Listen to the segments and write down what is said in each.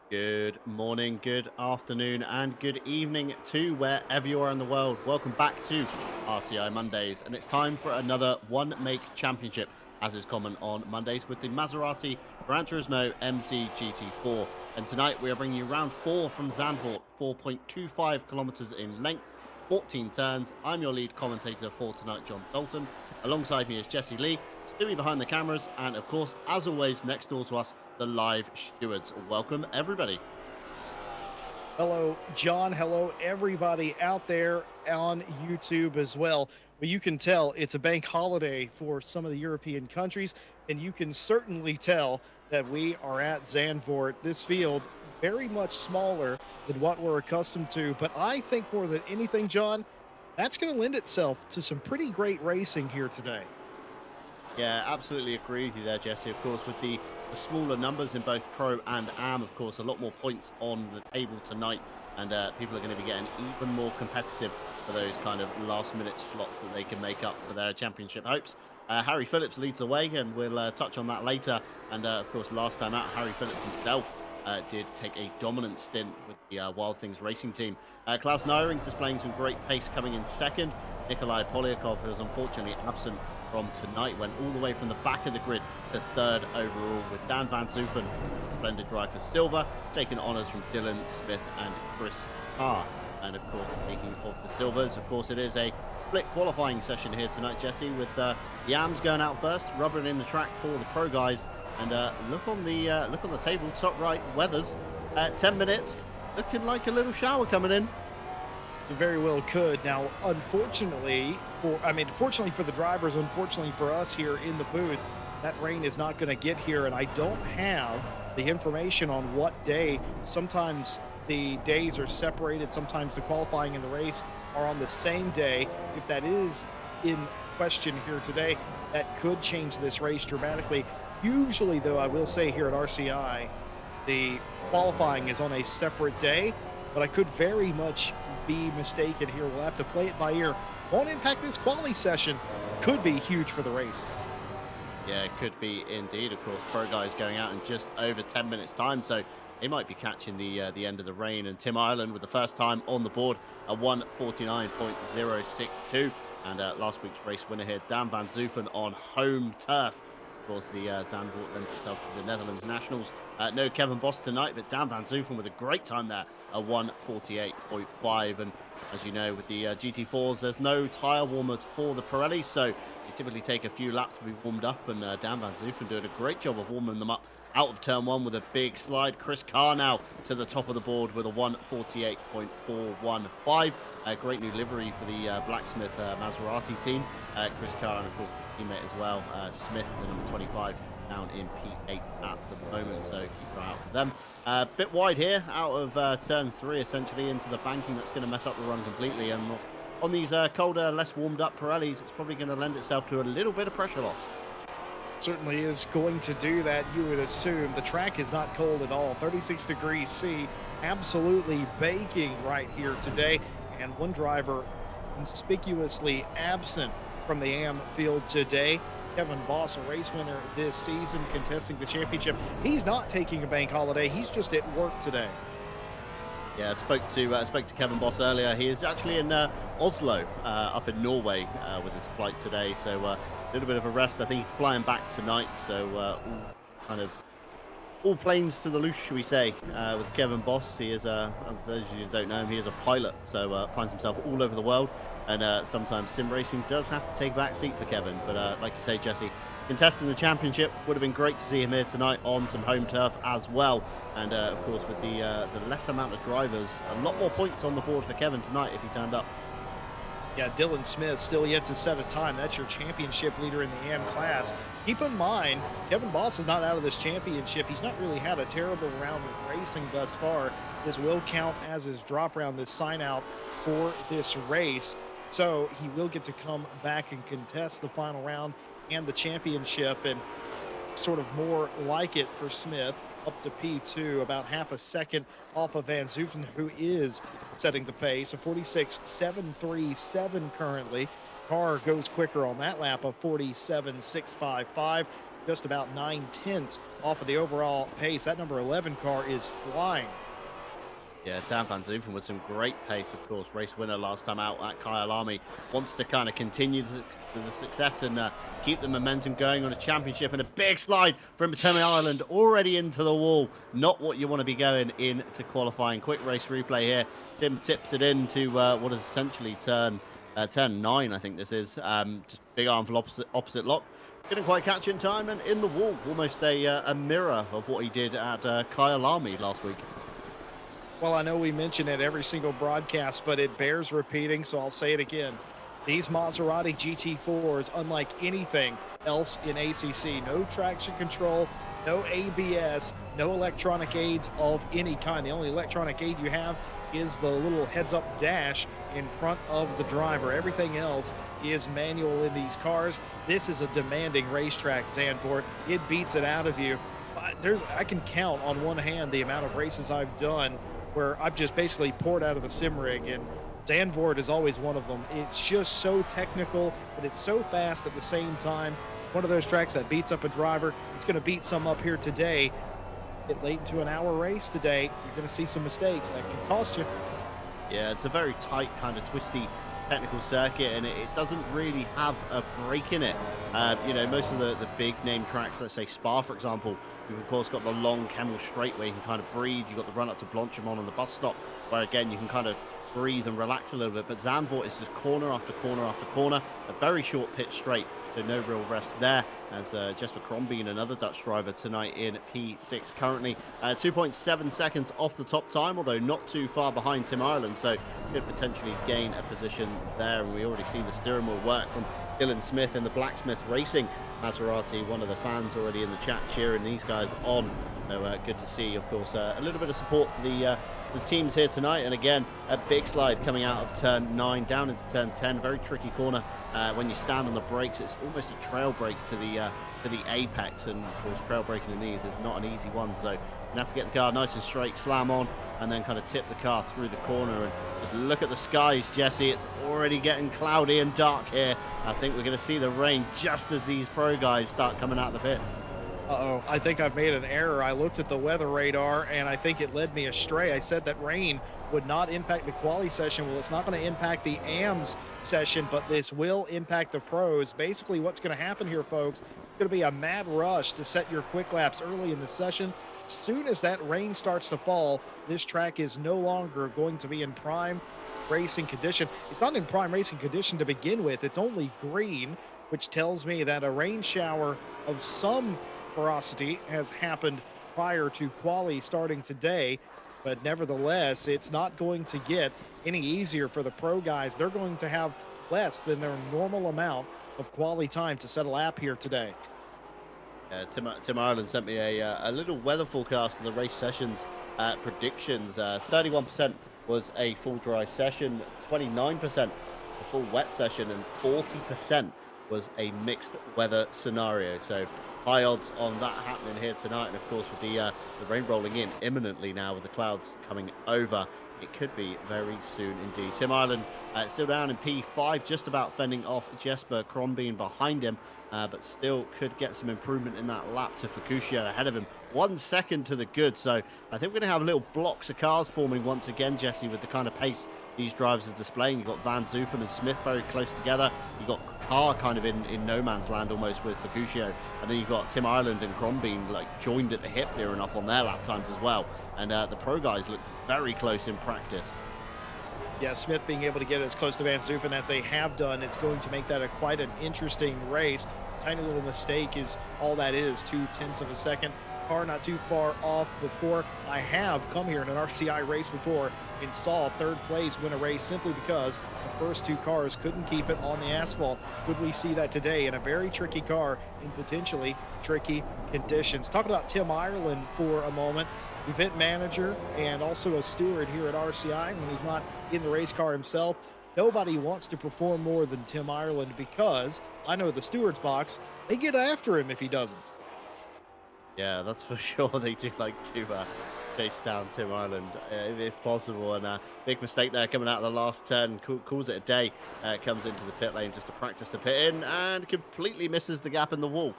Good morning, good afternoon, and good evening to wherever you are in the world. Welcome back to RCI Mondays, and it's time for another one make championship, as is common on Mondays with the Maserati Gran Turismo MC GT4. And tonight we are bringing you round four from Zandvoort, 4.25 kilometers in length, 14 turns. I'm your lead commentator for tonight, John Dalton. Alongside me is Jesse Lee, Stewie behind the cameras, and of course, as always, next door to us, the live stewards. Welcome, everybody. Hello, John. Hello, everybody out there on YouTube as well. Well, you can tell it's a bank holiday for some of the European countries, and you can certainly tell that we are at Zandvoort. This field, very much smaller than what we're accustomed to, but I think more than anything, John, that's going to lend itself to some pretty great racing here today. Yeah, absolutely agree with you there, Jesse. Of course, with the smaller numbers in both Pro and Am, of course, a lot more points on the table tonight, and people are going to be getting even more competitive for those kind of last-minute slots that they can make up for their championship hopes. Harry Phillips leads the way, and we'll touch on that later. And of course, last time out, Harry Phillips himself did take a dominant stint with the Wild Things Racing team. Klaus Neuring displaying some great pace coming in second. Nikolai Polyakov, who was unfortunately absent from tonight, went all the way from the back of the grid to third overall, with Dan Van Zoofen, splendid drive for silver, taking honours from Dylan Smith and Chris Carr. And of course, speaking of the silvers, of course, it is a split qualifying session here tonight, Jesse, with the AMs going out first, rubbering in the track for the pro guys. And look on the table, top right, weathers, 10 minutes, looking like a little shower coming in. You very well could. Now, fortunately for the drivers, unfortunately for us here in the booth, that rain is not going to get here, and I don't have the information on what day. Sometimes the days are separated, sometimes the qualifying and the race are on the same day. If that is in question here today, that could change this race dramatically. Usually, though, I will say here at RCI, the qualifying is on a separate day, but I could very much be mistaken here. We'll have to play it by ear. Won't impact this quality session. Could be huge for the race. Yeah, it could be indeed. Of course, pro guys going out in just over 10 minutes time, so they might be catching the end of the rain. And Tim Ireland with the first time on the board, a 1:49.062, and last week's race winner here, Dan Van Zoofen on home turf. Of course, the Zandvoort lends itself to the Netherlands Nationals. No Kevin Boss tonight, but Dan Van Zoofen with a great time there, a 1:48.5. And as you know, with the GT4s, there's no tyre warmers for the Pirellis, so they typically take a few laps to be warmed up, and Dan Van Zoofen doing a great job of warming them up out of turn one with a big slide. Chris Carr now to the top of the board with a 1:48.415. A great new livery for the Blacksmith Maserati team. Chris Carr, and of course teammate as well, Smith, the number 25, down in P8 at the moment, so keep an eye out for them. Bit wide here, out of turn three, essentially, into the banking. That's going to mess up the run completely, and on these colder, less warmed up Pirellis, it's probably going to lend itself to a little bit of pressure loss. Certainly is going to do that, you would assume. The track is not cold at all. 36 degrees C, absolutely baking right here today. And one driver conspicuously absent from the AM field today. Kevin Boss, a race winner this season, contesting the championship. He's not taking a bank holiday. He's just at work today. Yeah, spoke to Kevin Boss earlier. He is actually in Oslo, up in Norway, with his flight today. So a little bit of a rest. I think he's flying back tonight. So all planes to the loose, shall we say, with Kevin Boss. He is those of you who don't know him, he is a pilot. So finds himself all over the world. And sometimes sim racing does have to take a back seat for Kevin. But like you say, Jesse, contesting the championship, would have been great to see him here tonight on some home turf as well. And of course, with the less amount of drivers, a lot more points on the board for Kevin tonight if he turned up. Yeah, Dylan Smith still yet to set a time. That's your championship leader in the AM class. Keep in mind, Kevin Boss is not out of this championship. He's not really had a terrible round of racing thus far. This will count as his drop round, this sign out for this race. So he will get to come back and contest the final round and the championship, and sort of more like it for Smith, up to P2, about half a second off of Van Zoofen, who is setting the pace, a 46.737 currently. Carr goes quicker on that lap of 47.655. just about 9 tenths off of the overall pace. That number 11 car is flying. Yeah, Dan Van Zoofen with some great pace, of course. Race winner last time out at Kyalami. Wants to kind of continue the success and keep the momentum going on a championship. And a big slide from Temi Ireland already into the wall. Not what you want to be going into qualifying. Quick race replay here. Tim tips it into what is essentially turn 9, I think this is. Just big arm for opposite lock. Didn't quite catch in time and in the wall. Almost a mirror of what he did at Kyalami last week. Well, I know we mention it every single broadcast, but it bears repeating, so I'll say it again. These Maserati GT4s, unlike anything else in ACC, no traction control, no ABS, no electronic aids of any kind. The only electronic aid you have is the little heads-up dash in front of the driver. Everything else is manual in these cars. This is a demanding racetrack, Zandvoort. It beats it out of you. I can count on one hand the amount of races I've done where I've just basically poured out of the sim rig, and Zandvoort is always one of them. It's just so technical, but it's so fast at the same time. One of those tracks that beats up a driver. It's going to beat some up here today. Get late into an hour race today, you're going to see some mistakes that can cost you. Yeah, it's a very tight, kind of twisty technical circuit, and it doesn't really have a break in it. You know, most of the big name tracks, let's say Spa, for example, you've of course got the long Kemmel straight where you can kind of breathe. You've got the run up to Blanchimont on the bus stop, where again you can kind of breathe and relax a little bit. But Zandvoort is just corner after corner after corner, a very short pit straight, so no real rest there. As Jesper Crombeen, another Dutch driver tonight in P6 currently, 2.7 seconds off the top time, although not too far behind Tim Ireland, so could potentially gain a position there. And we already see the steering wheel work from Dylan Smith in the Blacksmith Racing Maserati. One of the fans already in the chat cheering these guys on. So good to see, of course, a little bit of support for the teams here tonight. And again, a big slide coming out of turn 9 down into turn 10. Very tricky corner. When you stand on the brakes, it's almost a trail brake to the apex, and of course trail braking in these is not an easy one, so you have to get the car nice and straight, slam on, and then kind of tip the car through the corner. And just look at the skies, Jesse. It's already getting cloudy and dark here. I think we're going to see the rain just as these pro guys start coming out of the pits. Uh-oh, I think I've made an error. I looked at the weather radar, and I think it led me astray. I said that rain would not impact the quali session. Well, it's not going to impact the AMS session, but this will impact the pros. Basically, what's going to happen here, folks, it's going to be a mad rush to set your quick laps early in the session. As soon as that rain starts to fall, this track is no longer going to be in prime racing condition. It's not in prime racing condition to begin with. It's only green, which tells me that a rain shower of some ferocity has happened prior to quali starting today, but nevertheless, it's not going to get any easier for the pro guys. They're going to have less than their normal amount of quali time to set a lap here today. Tim Ireland sent me a little weather forecast of the race sessions predictions. 31% was a full dry session, 29% a full wet session, and 40% was a mixed weather scenario. So high odds on that happening here tonight. And of course, with the rain rolling in imminently now, with the clouds coming over, it could be very soon indeed. Tim Ireland still down in P5, just about fending off Jesper Crombeen behind him, but still could get some improvement in that lap to Fukushio ahead of him. 1 second to the good. So I think we're going to have little blocks of cars forming once again, Jesse, with the kind of pace these drivers are displaying. You've got Van Zoofen and Smith very close together. You've got Carr kind of in no man's land almost with Fukushio. And then you've got Tim Ireland and Crombeen like joined at the hip near enough on their lap times as well. And the pro guys look very close in practice. Yeah, Smith being able to get as close to Van Zoofen as they have done, it's going to make that quite an interesting race. Tiny little mistake is all that is, 0.2 of a second. Car not too far off before. I have come here in an RCI race before and saw third place win a race simply because the first two cars couldn't keep it on the asphalt. Could we see that today in a very tricky car in potentially tricky conditions? Talking about Tim Ireland for a moment, event manager and also a steward here at RCI when he's not in the race car himself. Nobody wants to perform more than Tim Ireland because I know the steward's box, they get after him if he doesn't. Yeah, that's for sure. They do like to chase down Tim Island if possible. And big mistake there coming out of the last turn. Calls it a day. Comes into the pit lane just to practice the pit in and completely misses the gap in the wall.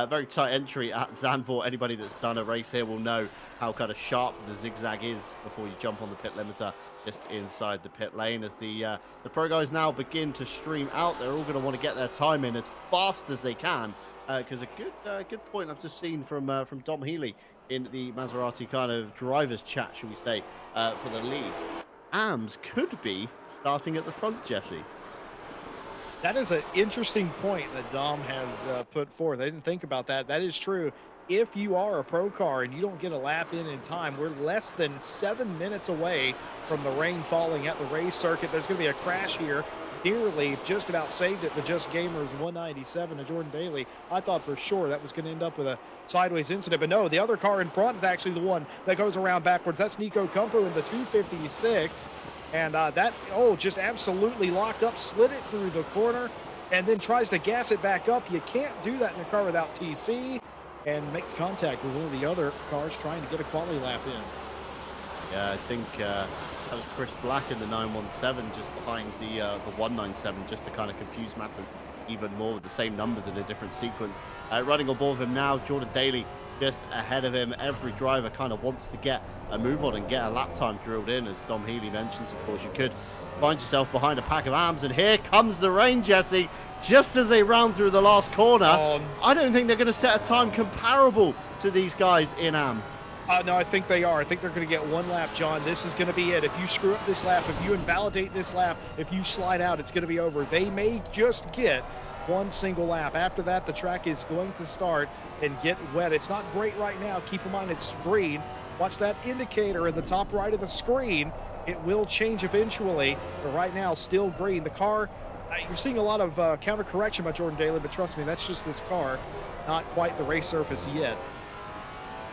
Very tight entry at Zandvoort. Anybody that's done a race here will know how kind of sharp the zigzag is before you jump on the pit limiter just inside the pit lane. As the pro guys now begin to stream out, they're all going to want to get their time in as fast as they can. Because a good point I've just seen from Dom Healy in the Maserati kind of drivers chat, shall we say, for the lead. AMS could be starting at the front, Jesse. That is an interesting point that Dom has put forth. I didn't think about that. That is true. If you are a pro car and you don't get a lap in time, we're less than 7 minutes away from the rain falling at the race circuit. There's going to be a crash here. Nearly just about saved it. The Just Gamers 197 to Jordan Daly. I thought for sure that was going to end up with a sideways incident, but no, the other car in front is actually the one that goes around backwards. That's Nico Kumpu in the 256. And just absolutely locked up, slid it through the corner, and then tries to gas it back up. You can't do that in a car without TC, and makes contact with one of the other cars trying to get a quality lap in. Yeah, I think that was Chris Black in the 917 just behind the 197, just to kind of confuse matters even more with the same numbers in a different sequence. Running on board with him now, Jordan Daly just ahead of him. Every driver kind of wants to get a move on and get a lap time drilled in, as Dom Healy mentions. Of course, you could find yourself behind a pack of AMs, and here comes the rain, Jesse, just as they round through the last corner. I don't think they're going to set a time comparable to these guys in AM. No, I think they are. I think they're going to get one lap, John. This is going to be it. If you screw up this lap, if you invalidate this lap, if you slide out, it's going to be over. They may just get one single lap. After that, the track is going to start and get wet. It's not great right now. Keep in mind it's green. Watch that indicator in the top right of the screen. It will change eventually, but right now still green. The car, you're seeing a lot of counter correction by Jordan Daly, but trust me, that's just this car, not quite the race surface yet.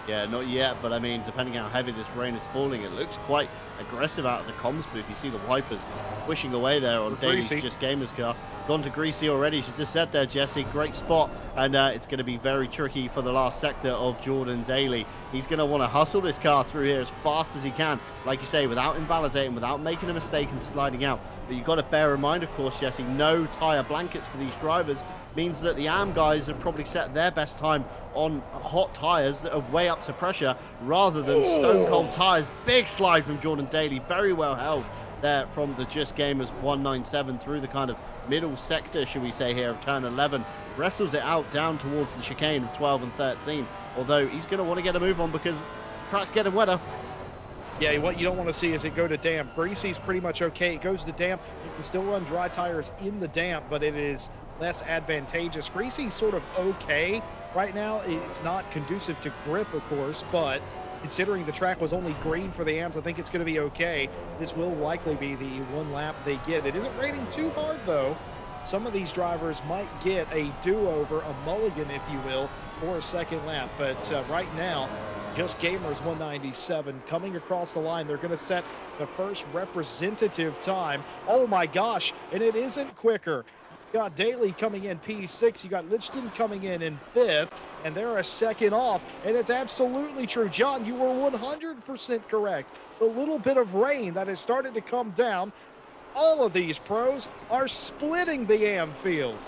Yeah, not yet, but I mean, depending how heavy this rain is falling, it looks quite aggressive out of the comms booth. You see the wipers pushing away there on Daly's Just Gamers car. Gone to greasy already, she just said there, Jesse. Great spot, and it's going to be very tricky for the last sector of Jordan Daly. He's going to want to hustle this car through here as fast as he can, like you say, without invalidating, without making a mistake and sliding out. But you've got to bear in mind, of course, Jesse, no tyre blankets for these drivers means that the AM guys have probably set their best time on hot tyres that are way up to pressure rather than stone cold tyres. Big slide from Jordan Daly, very well held there from the Just Gamers 197 through the kind of middle sector, should we say, here of turn 11. Wrestles it out down towards the chicane of 12 and 13, although he's going to want to get a move on because the track's getting wetter. Yeah, what you don't want to see is it go to damp. Greasy's pretty much okay. It goes to damp. You can still run dry tires in the damp, but it is less advantageous. Greasy's sort of okay right now. It's not conducive to grip, of course, but considering the track was only green for the AMs, I think it's going to be okay. This will likely be the one lap they get. It isn't raining too hard, though. Some of these drivers might get a do-over, a mulligan, if you will, for a second lap. But right now, Just Gamers 197 coming across the line. They're going to set the first representative time. Oh, my gosh, and it isn't quicker. You got Daly coming in P6. You got Lichton coming in 5th, and they're a second off. And it's absolutely true. John, you were 100% correct. The little bit of rain that has started to come down, all of these pros are splitting the AM field.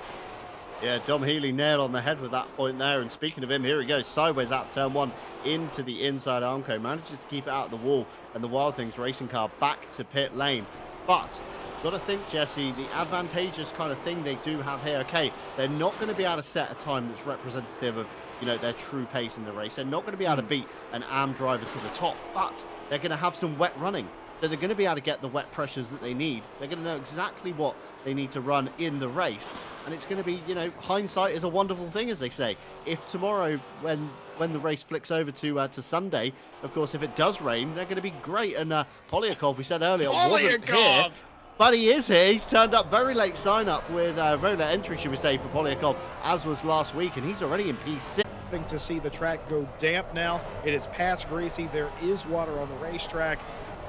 Yeah, Dom Healy nailed on the head with that point there. And speaking of him, here he goes sideways out turn 1 into the inside Armco. Manages to keep it out of the wall, and the Wild Things racing car back to pit lane. But got to think, Jesse, the advantageous kind of thing they do have here. Okay, they're not going to be able to set a time that's representative of, you know, their true pace in the race. They're not going to be able to beat an AM driver to the top, but they're going to have some wet running. So they're going to be able to get the wet pressures that they need. They're going to know exactly what they need to run in the race. And it's going to be, you know, hindsight is a wonderful thing, as they say. If tomorrow, when the race flicks over to Sunday, of course, if it does rain, they're going to be great. And Polyakov, we said earlier, wasn't here. But he is here. He's turned up very late sign up with very late entry, should we say, for Polyakov, as was last week. And he's already in P6. To see the track go damp now. It is past greasy. There is water on the racetrack.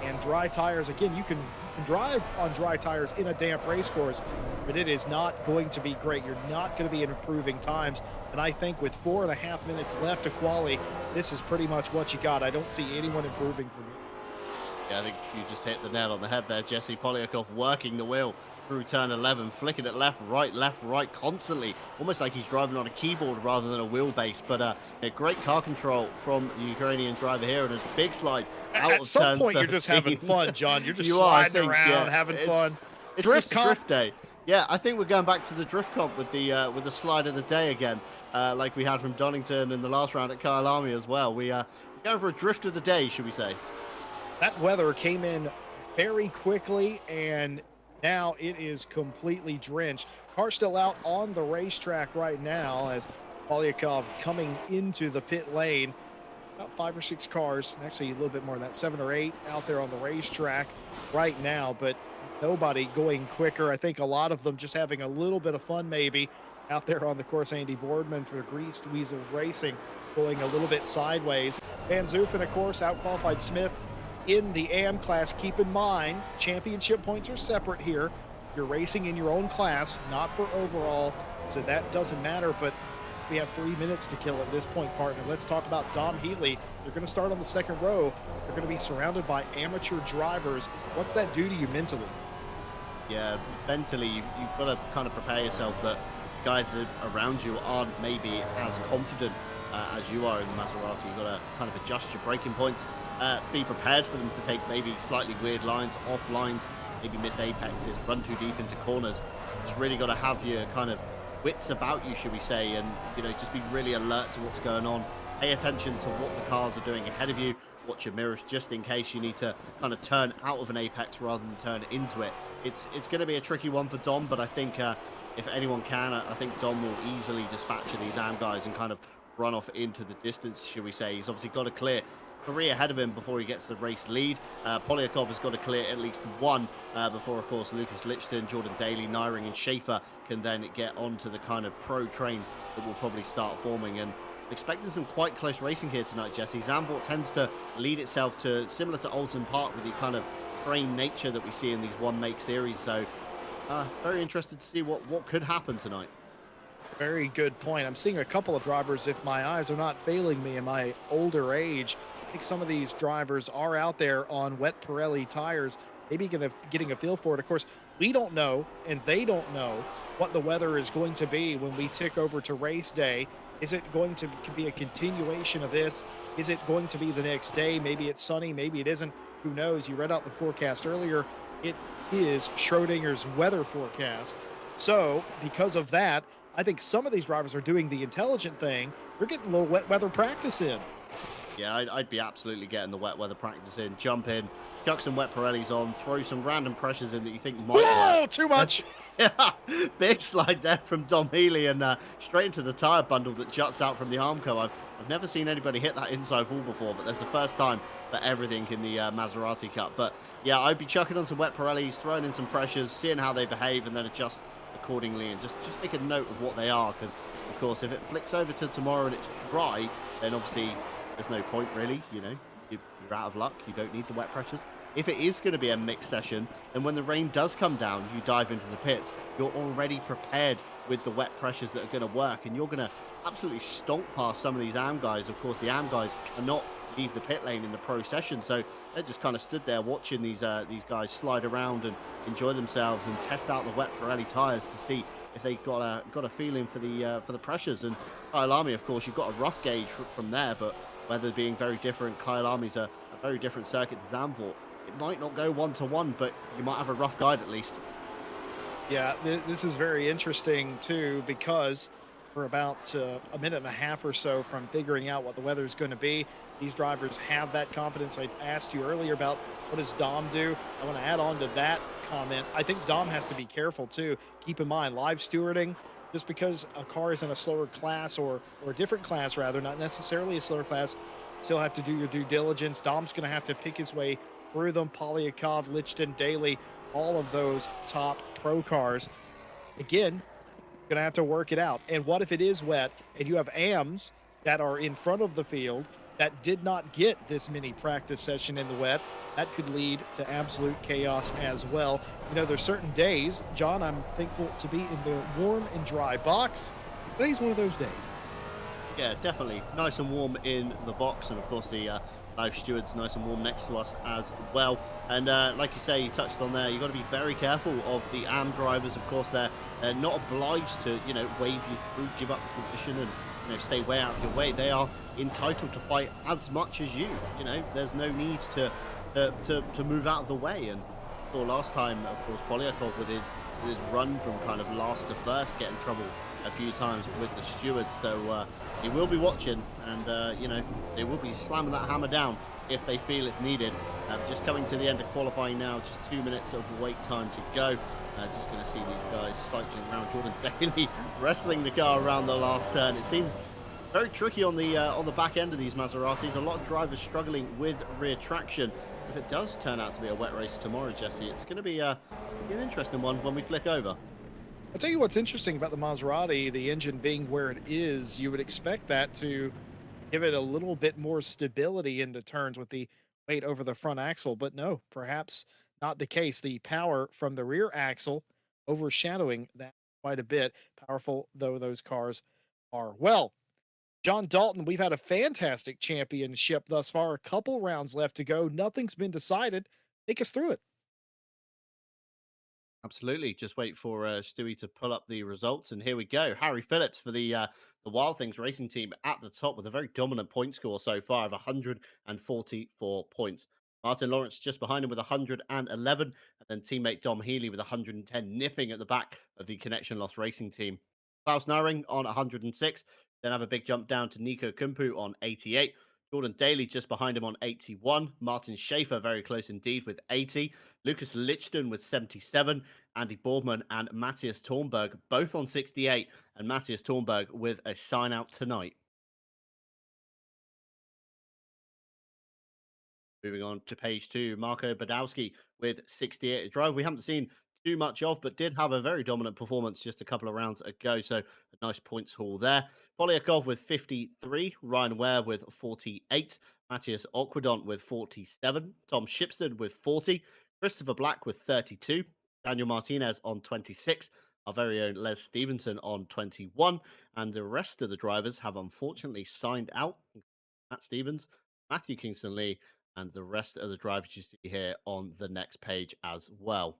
And dry tires, again, you can can drive on dry tires in a damp race course, but it is not going to be great. You're not going to be improving times. And I think with 4.5 minutes left to quali, this is pretty much what you got. I don't see anyone improving from here. Yeah, I think you just hit the nail on the head there, Jesse. Polyakov working the wheel through turn 11, flicking it left, right, constantly. Almost like he's driving on a keyboard rather than a wheelbase. But a great car control from the Ukrainian driver here, and a big slide out At of some turn point, 13. you're just having fun, John. You're just You are, I sliding think, around, yeah. having fun. It's Drift just a comp. drift day. Yeah, I think we're going back to the drift comp with the slide of the day again, like we had from Donington in the last round at Kyalami as well. We're going for a drift of the day, should we say? That weather came in very quickly, and now it is completely drenched. Car still out on the racetrack right now as Polyakov coming into the pit lane. About 5 or 6 cars, actually a little bit more than that, 7 or 8 out there on the racetrack right now, but nobody going quicker. I think a lot of them just having a little bit of fun maybe out there on the course. Andy Boardman for Greased Weasel Racing going a little bit sideways. Van Zoofen, of course, out-qualified Smith in the AM class. Keep in mind, championship points are separate here. You're racing in your own class, not for overall, so that doesn't matter, but we have 3 minutes to kill at this point, partner. Let's talk about Dom Heatley. They're going to start on the second row. They're going to be surrounded by amateur drivers. What's that do to you mentally? Yeah, mentally, you've got to kind of prepare yourself that guys that around you aren't maybe as confident as you are in the Maserati. You've got to kind of adjust your braking points, be prepared for them to take maybe slightly weird lines, off lines, maybe miss apexes, run too deep into corners. It's really got to have your kind of wits about you, should we say, and just be really alert to what's going on. Pay attention to what the cars are doing ahead of you. Watch your mirrors just in case you need to kind of turn out of an apex rather than turn into it. It's going to be a tricky one for Dom, but I think if anyone can, I think Dom will easily dispatch these AM guys and kind of run off into the distance, should we say. He's obviously got to clear 3 ahead of him before he gets the race lead. Polyakov has got to clear at least 1 before, of course, Lucas Lichten, Jordan Daly, Nyring and Schaefer can then get onto the kind of pro train that will probably start forming. And expecting some quite close racing here tonight, Jesse. Zandvoort tends to lead itself to similar to Olsen Park with the kind of train nature that we see in these one-make series. So very interested to see what could happen tonight. Very good point. I'm seeing a couple of drivers, if my eyes are not failing me in my older age. I think some of these drivers are out there on wet Pirelli tires, maybe getting a feel for it. Of course, we don't know, and they don't know what the weather is going to be when we tick over to race day. Is it going to be a continuation of this? Is it going to be the next day? Maybe it's sunny, maybe it isn't. Who knows? You read out the forecast earlier. It is Schrodinger's weather forecast. So because of that, I think some of these drivers are doing the intelligent thing. They're getting a little wet weather practice in. Yeah, I'd be absolutely getting the wet weather practice in. Jump in, chuck some wet Pirellis on, throw some random pressures in that you think might work. Too much. Yeah, big slide there from Dom Healy and straight into the tyre bundle that juts out from the Armco. I've never seen anybody hit that inside wall before, but there's the first time for everything in the Maserati Cup. But yeah, I'd be chucking on some wet Pirellis, throwing in some pressures, seeing how they behave, and then adjust accordingly, and just make a note of what they are, because of course if it flicks over to tomorrow and it's dry, then obviously there's no point really. You're out of luck. You don't need the wet pressures. If it is going to be a mixed session, then when the rain does come down, you dive into the pits, you're already prepared with the wet pressures that are going to work, and you're going to absolutely stomp past some of these AM guys. Of course, the AM guys cannot leave the pit lane in the pro session, so they just kind of stood there watching these guys slide around and enjoy themselves and test out the wet Pirelli tires to see if they got a feeling for the pressures. And Kyalami, of course, you've got a rough gauge from there, but weather being very different, Kyalami's a very different circuit to Zandvoort. It might not go 1-to-1, but you might have a rough guide at least. Yeah, this is very interesting too, because we're about a minute and a half or so from figuring out what the weather is going to be. These drivers have that confidence. I asked you earlier about what does Dom do. I want to add on to that comment. I think Dom has to be careful too. Keep in mind, live stewarding, just because a car is in a slower class or a different class rather, not necessarily a slower class, still have to do your due diligence. Dom's going to have to pick his way through them. Polyakov, Lichten, Daly, all of those top pro cars. Again, gonna have to work it out. And what if it is wet and you have AMs that are in front of the field that did not get this mini practice session in the wet. That could lead to absolute chaos as well. You know, there's certain days, John, I'm thankful to be in the warm and dry box. Today's one of those days. Yeah, definitely. Nice and warm in the box, and of course the live stewards nice and warm next to us as well. And like you say, you touched on there, you've got to be very careful of the AM drivers. Of course, they're not obliged to wave you through, give up position, and stay way out of your way. They are entitled to fight as much as you. You know, there's no need to move out of the way. And saw last time, of course, Polyakov with his run from kind of last to first, get in trouble a few times with the stewards. So he will be watching, and they will be slamming that hammer down if they feel it's needed. Just coming to the end of qualifying now, just 2 minutes of wait time to go. Just going to see these guys cycling around. Jordan Daly wrestling the car around the last turn. It seems very tricky on the back end of these Maseratis. A lot of drivers struggling with rear traction. If it does turn out to be a wet race tomorrow, Jesse, it's going to be an interesting one when we flick over. I'll tell you what's interesting about the Maserati, the engine being where it is, you would expect that to give it a little bit more stability in the turns with the weight over the front axle, but no, perhaps not the case. The power from the rear axle overshadowing that quite a bit, powerful though those cars are. Well, John Dalton, we've had a fantastic championship thus far. A couple rounds left to go. Nothing's been decided. Take us through it. Absolutely. Just wait for Stewie to pull up the results, and here we go. Harry Phillips for the Wild Things Racing Team at the top with a very dominant point score so far of 144 points. Martin Lawrence just behind him with 111, and then teammate Dom Healy with 110, nipping at the back of the Connection Loss Racing Team. Klaus Naring on 106, then have a big jump down to Nico Kumpu on 88. Jordan Daly just behind him on 81. Martin Schaefer very close indeed with 80. Lucas Lichten with 77. Andy Boardman and Matthias Tornberg both on 68. And Matthias Tornberg with a sign out tonight. Moving on to page two, Marco Badowski with 68. A driver we haven't seen too much of, but did have a very dominant performance just a couple of rounds ago. So a nice points haul there. Polyakov with 53, Ryan Ware with 48, Matthias Aquadont with 47, Tom Shipstead with 40, Christopher Black with 32, Daniel Martinez on 26, our very own Les Stevenson on 21, and the rest of the drivers have unfortunately signed out. Matt Stevens, Matthew Kingston Lee, and the rest of the drivers you see here on the next page as well.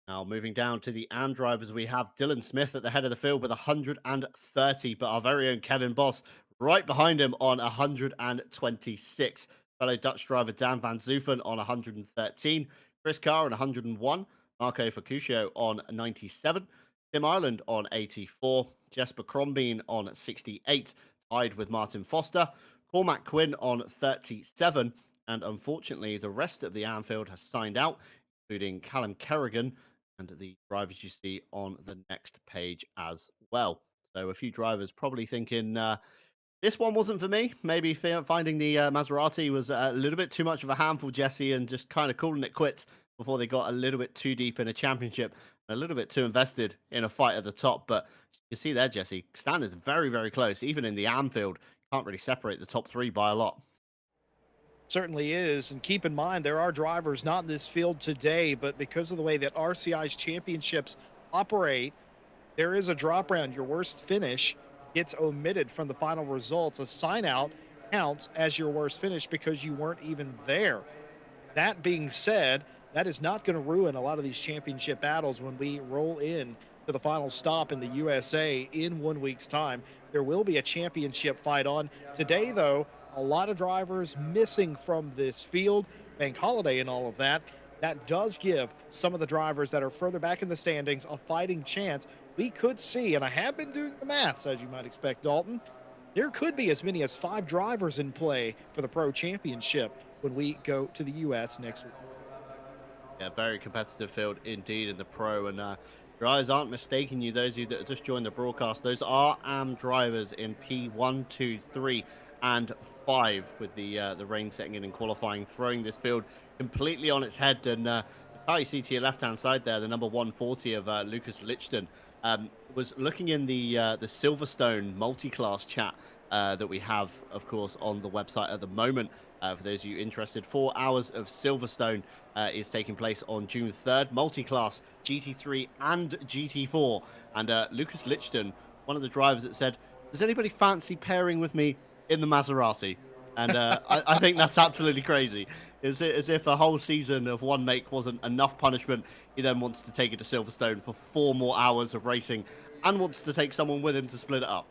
Now, moving down to the AM drivers, we have Dylan Smith at the head of the field with 130, but our very own Kevin Boss right behind him on 126. Fellow Dutch driver Dan Van Zoofen on 113, Chris Carr on 101, Marco Facuccio on 97, Tim Ireland on 84, Jesper Crombeen on 68, tied with Martin Foster, Cormac Quinn on 37, and unfortunately, the rest of the Anfield has signed out, including Callum Kerrigan and the drivers you see on the next page as well. So a few drivers probably thinking this one wasn't for me. Maybe finding the Maserati was a little bit too much of a handful, Jesse, and just kind of calling it quits before they got a little bit too deep in a championship, a little bit too invested in a fight at the top. But you see there, Jesse, standards very, very close. Even in the Anfield, can't really separate the top three by a lot. Certainly is. And keep in mind, there are drivers not in this field today, but because of the way that RCI's championships operate, there is a drop round. Your worst finish gets omitted from the final results. A sign out counts as your worst finish because you weren't even there. That being said, that is not going to ruin a lot of these championship battles when we roll in to the final stop in the USA in 1 week's time. There will be a championship fight on. Today, though, a lot of drivers missing from this field, bank holiday and all of that. That does give some of the drivers that are further back in the standings a fighting chance. We could see, and I have been doing the maths, as you might expect, Dalton, there could be as many as 5 drivers in play for the Pro Championship when we go to the U.S. next week. Yeah, very competitive field indeed in the Pro. And your eyes aren't mistaking you, those of you that have just joined the broadcast. Those are AM drivers in P1, 2, 3, and 5, with the rain setting in and qualifying, throwing this field completely on its head. And You see to your left-hand side there, the number 140 of Lucas Lichten was looking in the Silverstone multi-class chat that we have, of course, on the website at the moment. For those of you interested, 4 hours of Silverstone is taking place on June 3rd, multi-class GT3 and GT4. And Lucas Lichten, one of the drivers that said, "Does anybody fancy pairing with me in the Maserati?" And I think that's absolutely crazy. As if a whole season of one make wasn't enough punishment, he then wants to take it to Silverstone for 4 more hours of racing and wants to take someone with him to split it up.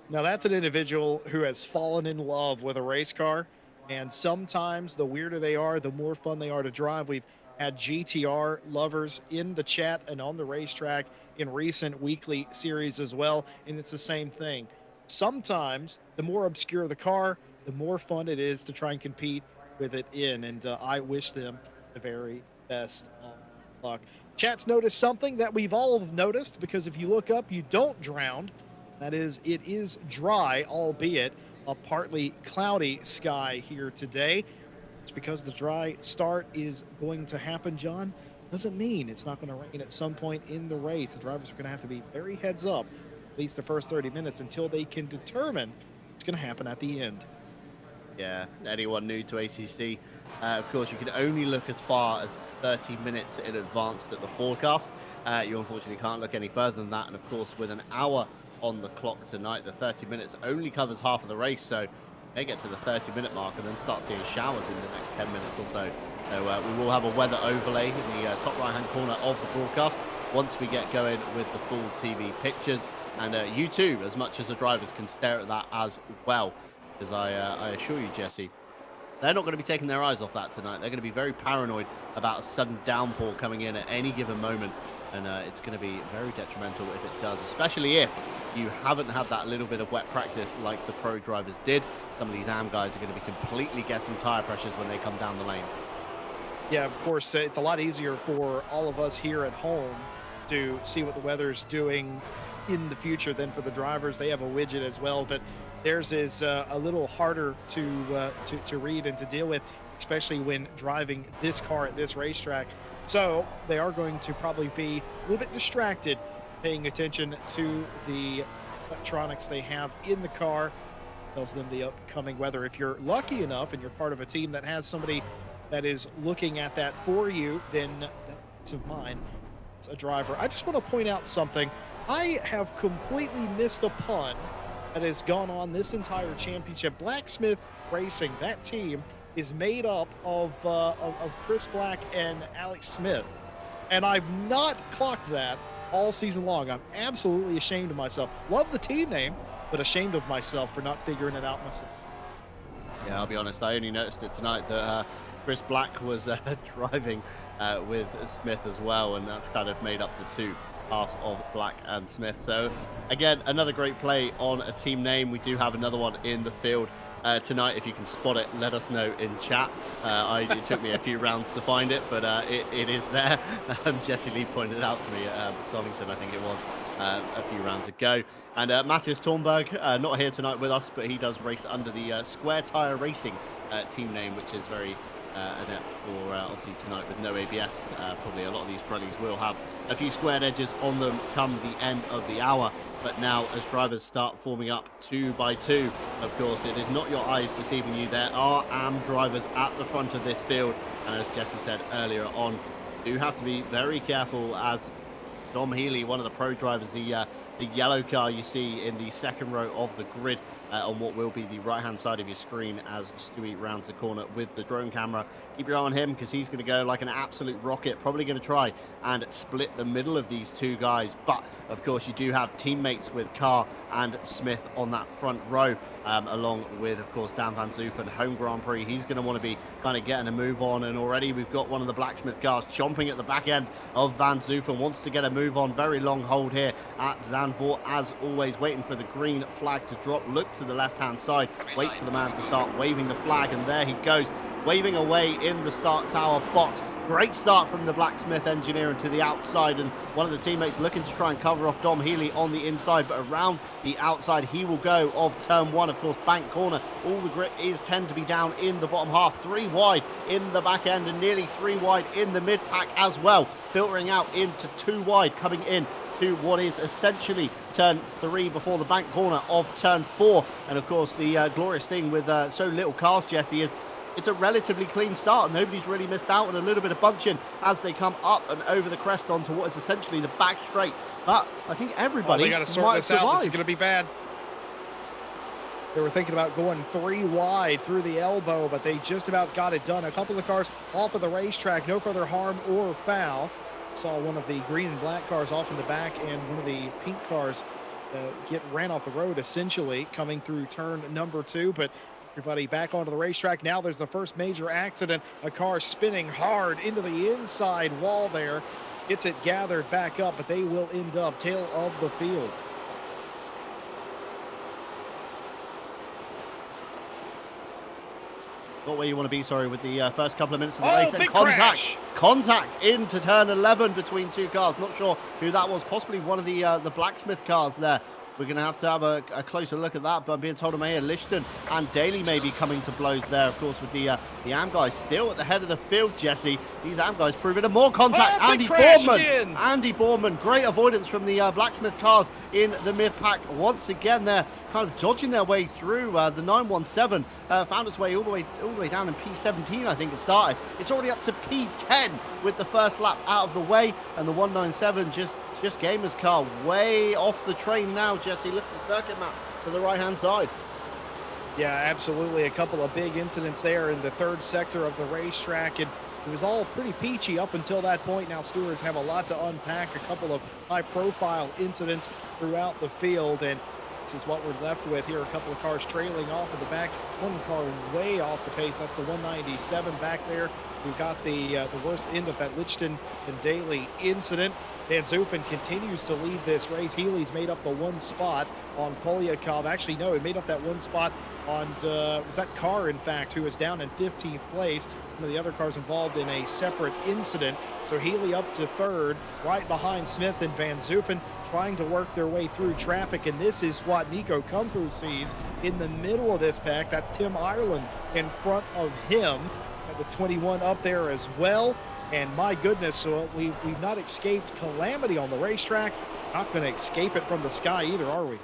Now, that's an individual who has fallen in love with a race car. And sometimes the weirder they are, the more fun they are to drive. We've had GTR lovers in the chat and on the racetrack in recent weekly series as well. And it's the same thing. Sometimes the more obscure the car, the more fun it is to try and compete with it in. And I wish them the very best of luck. Chat's noticed something that we've all noticed, because if you look up, you don't drown. That is, it is dry, albeit a partly cloudy sky here today. It's because the dry start is going to happen, John. Doesn't mean it's not going to rain at some point in the race. The drivers are going to have to be very heads up, at least the first 30 minutes, until they can determine what's going to happen at the end. Yeah, anyone new to ACC, of course, you can only look as far as 30 minutes in advance at the forecast. You unfortunately can't look any further than that. And of course, with an hour on the clock tonight, the 30 minutes only covers half of the race. So they get to the 30-minute mark and then start seeing showers in the next 10 minutes or so. So we will have a weather overlay in the top right-hand corner of the broadcast once we get going with the full TV pictures. And you too, as much as the drivers, can stare at that as well. Because I assure you, Jesse, they're not going to be taking their eyes off that tonight. They're going to be very paranoid about a sudden downpour coming in at any given moment. And it's going to be very detrimental if it does, especially if you haven't had that little bit of wet practice like the pro drivers did. Some of these AM guys are going to be completely guessing tyre pressures when they come down the lane. Yeah, of course, it's a lot easier for all of us here at home to see what the weather's doing in the future than for the drivers. They have a widget as well, but theirs is a little harder to read and to deal with, especially when driving this car at this racetrack. So they are going to probably be a little bit distracted, paying attention to the electronics they have in the car. Tells them the upcoming weather. If you're lucky enough and you're part of a team that has somebody that is looking at that for you, then that's of mine. It's a driver. I just want to point out something. I have completely missed a pun that has gone on this entire championship. Blacksmith Racing, that team, is made up of Chris Black and Alex Smith. And I've not clocked that all season long. I'm absolutely ashamed of myself. Love the team name, but ashamed of myself for not figuring it out myself. Yeah, I'll be honest, I only noticed it tonight that Chris Black was driving with Smith as well, and that's kind of made up the two halves of Black and Smith. So again, another great play on a team name. We do have another one in the field tonight. If you can spot it, let us know in chat. It took me a few rounds to find it, but it is there. Jesse Lee pointed it out to me at Donington, I think it was, a few rounds ago. And Matthias Thornberg, not here tonight with us, but he does race under the Square Tire Racing team name, which is very inept for obviously tonight with no ABS. Probably a lot of these Pirellis will have a few squared edges on them come the end of the hour. But now, as drivers start forming up 2 by 2, of course, it is not your eyes deceiving you. There are AM drivers at the front of this field. And as Jesse said earlier on, you do have to be very careful, as Dom Healy, one of the pro drivers, the yellow car you see in the second row of the grid on what will be the right-hand side of your screen as Stewie rounds the corner with the drone camera. Keep your eye on him, because he's going to go like an absolute rocket, probably going to try and split the middle of these two guys. But, of course, you do have teammates with Carr and Smith on that front row, along with, of course, Dan Van Zoofen, home Grand Prix. He's going to want to be kind of getting a move on, and already we've got one of the Blacksmith cars chomping at the back end of Van Zoofen. Wants to get a move on. Very long hold here at Zandvoort, as always, waiting for the green flag to drop. Looked to the left-hand side. Wait for the man to start waving the flag, and there he goes, waving away in the start tower box. Great start from the blacksmith engineer into the outside, and one of the teammates looking to try and cover off Dom Healy on the inside, but around the outside he will go of turn one. Of course, bank corner, all the grip is tend to be down in the bottom half, 3 wide in the back end and nearly 3 wide in the mid pack as well, filtering out into 2 wide, coming in to what is essentially turn 3 before the bank corner of turn 4. And of course, the glorious thing with so little cars, Jesse, is it's a relatively clean start. Nobody's really missed out, and a little bit of bunching as they come up and over the crest onto what is essentially the back straight. But I think everybody they got to sort might this survive. out. This is going to be bad. They were thinking about going 3 wide through the elbow, but they just about got it done. A couple of cars off of the racetrack, no further harm or foul. Saw one of the green and black cars off in the back, and one of the pink cars ran off the road, essentially, coming through turn number 2. But everybody back onto the racetrack. Now there's the first major accident. A car spinning hard into the inside wall there. Gets it gathered back up, but they will end up tail of the field. Not where you want to be, sorry, with the first couple of minutes of the Oh, race. big And crash! Contact into turn 11 between 2 cars. Not sure who that was. Possibly one of the blacksmith cars there. We're going to have a closer look at that, but I'm being told I'm here, Lichten and Daly may be coming to blows there, of course, with the AM guys still at the head of the field, Jesse. These AM guys proving a more contact. Oh, Andy Boorman, great avoidance from the blacksmith cars in the mid-pack once again there, kind of dodging their way through. The 917 found its way all the way down in P17, I think it started. It's already up to P10 with the first lap out of the way, and the 197 just Gamer's car way off the train now, Jesse. Look at the circuit map to the right-hand side. Yeah, absolutely. A couple of big incidents there in the third sector of the racetrack, and it was all pretty peachy up until that point. Now stewards have a lot to unpack, a couple of high-profile incidents throughout the field, and this is what we're left with here. A couple of cars trailing off in the back, one car way off the pace. That's the 197 back there. We've got the worst end of that Lichten and Daly incident. Van Zoofen continues to lead this race. Healy's made up the 1 spot on Polyakov. Actually, no, he made up that 1 spot on, was that Carr, in fact, who is down in 15th place. One of the other cars involved in a separate incident. So Healy up to 3rd, right behind Smith and Van Zoofen, trying to work their way through traffic. And this is what Nico Kumpu sees in the middle of this pack. That's Tim Ireland in front of him. Got the 21 up there as well. And my goodness, so we've not escaped calamity on the racetrack. Not going to escape it from the sky either, are we?